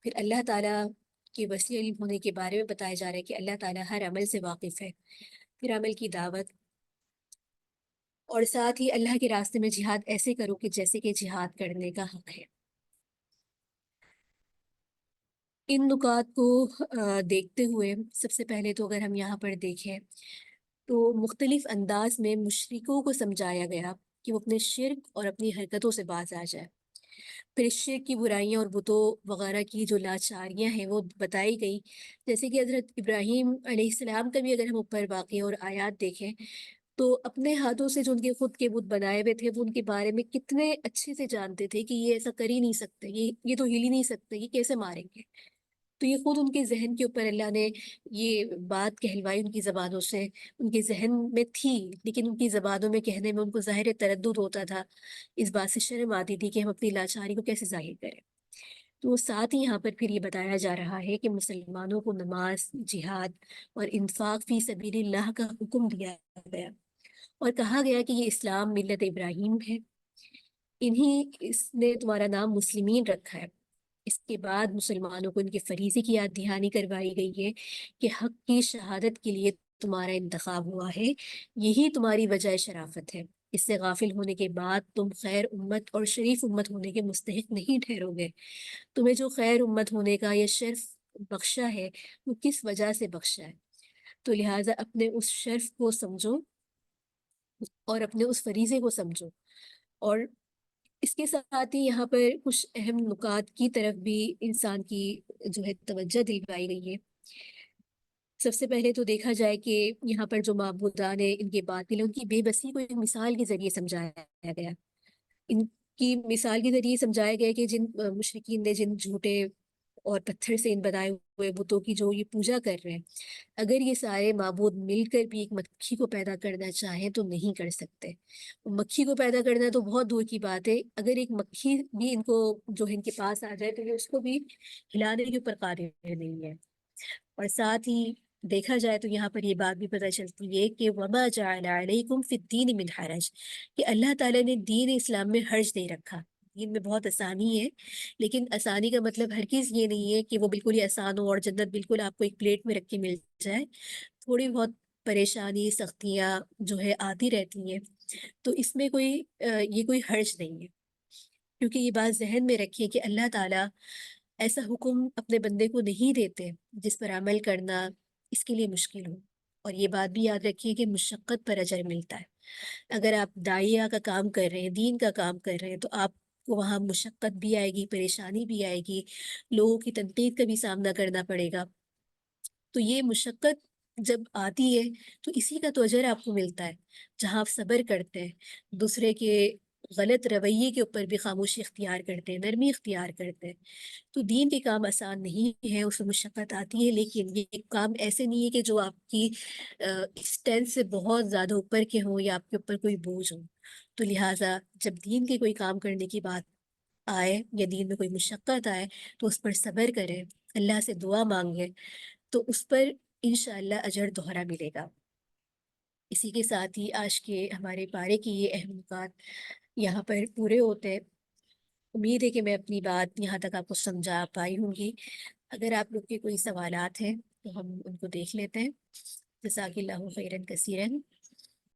پھر اللہ تعالیٰ کے وسیع علم ہونے کے بارے میں بتایا جا رہا ہے کہ اللہ تعالیٰ ہر عمل سے واقف ہے، پھر عمل کی دعوت، اور ساتھ ہی اللہ کے راستے میں جہاد ایسے کرو کہ جیسے کہ جہاد کرنے کا حق ہے۔ ان نکات کو دیکھتے ہوئے سب سے پہلے تو اگر ہم یہاں پر دیکھیں تو مختلف انداز میں مشرکوں کو سمجھایا گیا کہ وہ اپنے شرک اور اپنی حرکتوں سے باز آ جائے۔ پھر شرک کی برائیاں اور بتوں وغیرہ کی جو لاچاریاں ہیں وہ بتائی گئی، جیسے کہ حضرت ابراہیم علیہ السلام کا بھی اگر ہم اوپر واقعے اور آیات دیکھیں تو اپنے ہاتھوں سے جو ان کے خود کے بت بنائے ہوئے تھے وہ ان کے بارے میں کتنے اچھے سے جانتے تھے کہ یہ ایسا کر ہی نہیں سکتے، یہ تو ہل ہی نہیں سکتے، یہ کیسے ماریں گے۔ تو یہ خود ان کے ذہن کے اوپر اللہ نے یہ بات کہلوائی ان کی زبانوں سے، ان کے ذہن میں تھی لیکن ان کی زبانوں میں کہنے میں ان کو ظاہر تردد ہوتا تھا، اس بات سے شرم آتی تھی کہ ہم اپنی لاچاری کو کیسے ظاہر کریں۔ تو ساتھ ہی یہاں پر پھر یہ بتایا جا رہا ہے کہ مسلمانوں کو نماز، جہاد اور انفاق فی سبیل اللہ کا حکم دیا گیا، اور کہا گیا کہ یہ اسلام ملت ابراہیم ہے، اس نے تمہارا نام مسلمین رکھا ہے۔ اس کے بعد مسلمانوں کو ان کے فریضے کی یاد دہانی کروائی گئی ہے کہ حق کی شہادت کے لیے تمہارا انتخاب ہوا ہے، یہی تمہاری وجہ شرافت ہے، اس سے غافل ہونے کے بعد تم خیر امت اور شریف امت ہونے کے مستحق نہیں ٹھہرو گے۔ تمہیں جو خیر امت ہونے کا یہ شرف بخشا ہے وہ کس وجہ سے بخشا ہے، تو لہٰذا اپنے اس شرف کو سمجھو اور اپنے اس فریضے کو سمجھو۔ اور اس کے ساتھ ہی یہاں پر کچھ اہم نکات کی طرف بھی انسان کی جو ہے توجہ دلوائی گئی ہے۔ سب سے پہلے تو دیکھا جائے کہ یہاں پر جو معبودان ہیں ان کے باطل، ان کی بے بسی کو ایک مثال کے ذریعے سمجھایا گیا۔ ان کی مثال کے ذریعے سمجھایا گیا کہ جن مشرکین نے جن جھوٹے اور پتھر سے ان بنائے ہوئے بتوں کی جو یہ پوجا کر رہے ہیں، اگر یہ سارے معبود مل کر بھی ایک مکھی کو پیدا کرنا چاہیں تو نہیں کر سکتے۔ مکھی کو پیدا کرنا تو بہت دور کی بات ہے، اگر ایک مکھی بھی ان کو جو ان کے پاس آ جائے تو یہ اس کو بھی ہلانے کے اوپر قادر نہیں ہے۔ اور ساتھ ہی دیکھا جائے تو یہاں پر یہ بات بھی پتہ چلتی ہے کہ وَمَا جَعَلَ عَلَيْكُمْ فِي الدِّينِ مِنْ حَرَجٍ، کہ اللہ تعالیٰ نے دین اسلام میں حرج نہیں رکھا۔ دین میں بہت آسانی ہے، لیکن آسانی کا مطلب ہرگز یہ نہیں ہے کہ وہ بالکل ہی آسان ہو اور جنت بالکل آپ کو ایک پلیٹ میں رکھ کے مل جائے۔ تھوڑی بہت پریشانی، سختیاں جو ہے آتی رہتی ہیں، تو اس میں یہ کوئی حرج نہیں ہے، کیونکہ یہ بات ذہن میں رکھیں کہ اللہ تعالیٰ ایسا حکم اپنے بندے کو نہیں دیتے جس پر عمل کرنا اس کے لیے مشکل ہو۔ اور یہ بات بھی یاد رکھیے کہ مشقت پر اجر ملتا ہے۔ اگر آپ داعیہ کا کام کر رہے ہیں، دین کا کام کر رہے ہیں، تو آپ کو وہاں مشقت بھی آئے گی، پریشانی بھی آئے گی، لوگوں کی تنقید کا بھی سامنا کرنا پڑے گا۔ تو یہ مشقت جب آتی ہے تو اسی کا تو اجر آپ کو ملتا ہے، جہاں آپ صبر کرتے ہیں، دوسرے کے غلط رویے کے اوپر بھی خاموشی اختیار کرتے ہیں، نرمی اختیار کرتے ہیں۔ تو دین کے کام آسان نہیں ہے، اس میں مشقت آتی ہے، لیکن یہ کام ایسے نہیں ہے کہ جو آپ کی اسٹینس سے بہت زیادہ اوپر کے ہوں یا آپ کے اوپر کوئی بوجھ ہو۔ تو لہٰذا جب دین کے کوئی کام کرنے کی بات آئے یا دین میں کوئی مشقت آئے تو اس پر صبر کریں، اللہ سے دعا مانگیں، تو اس پر انشاءاللہ اجر دوہرا ملے گا۔ اسی کے ساتھ ہی آج کے ہمارے پارے کی یہ اہم نکات یہاں پر پورے ہوتے ہیں۔ امید ہے کہ میں اپنی بات یہاں تک آپ کو سمجھا پائی ہوں گی۔ اگر آپ لوگ کے کوئی سوالات ہیں تو ہم ان کو دیکھ لیتے ہیں۔ جزاک اللہ خیرن کثیرن۔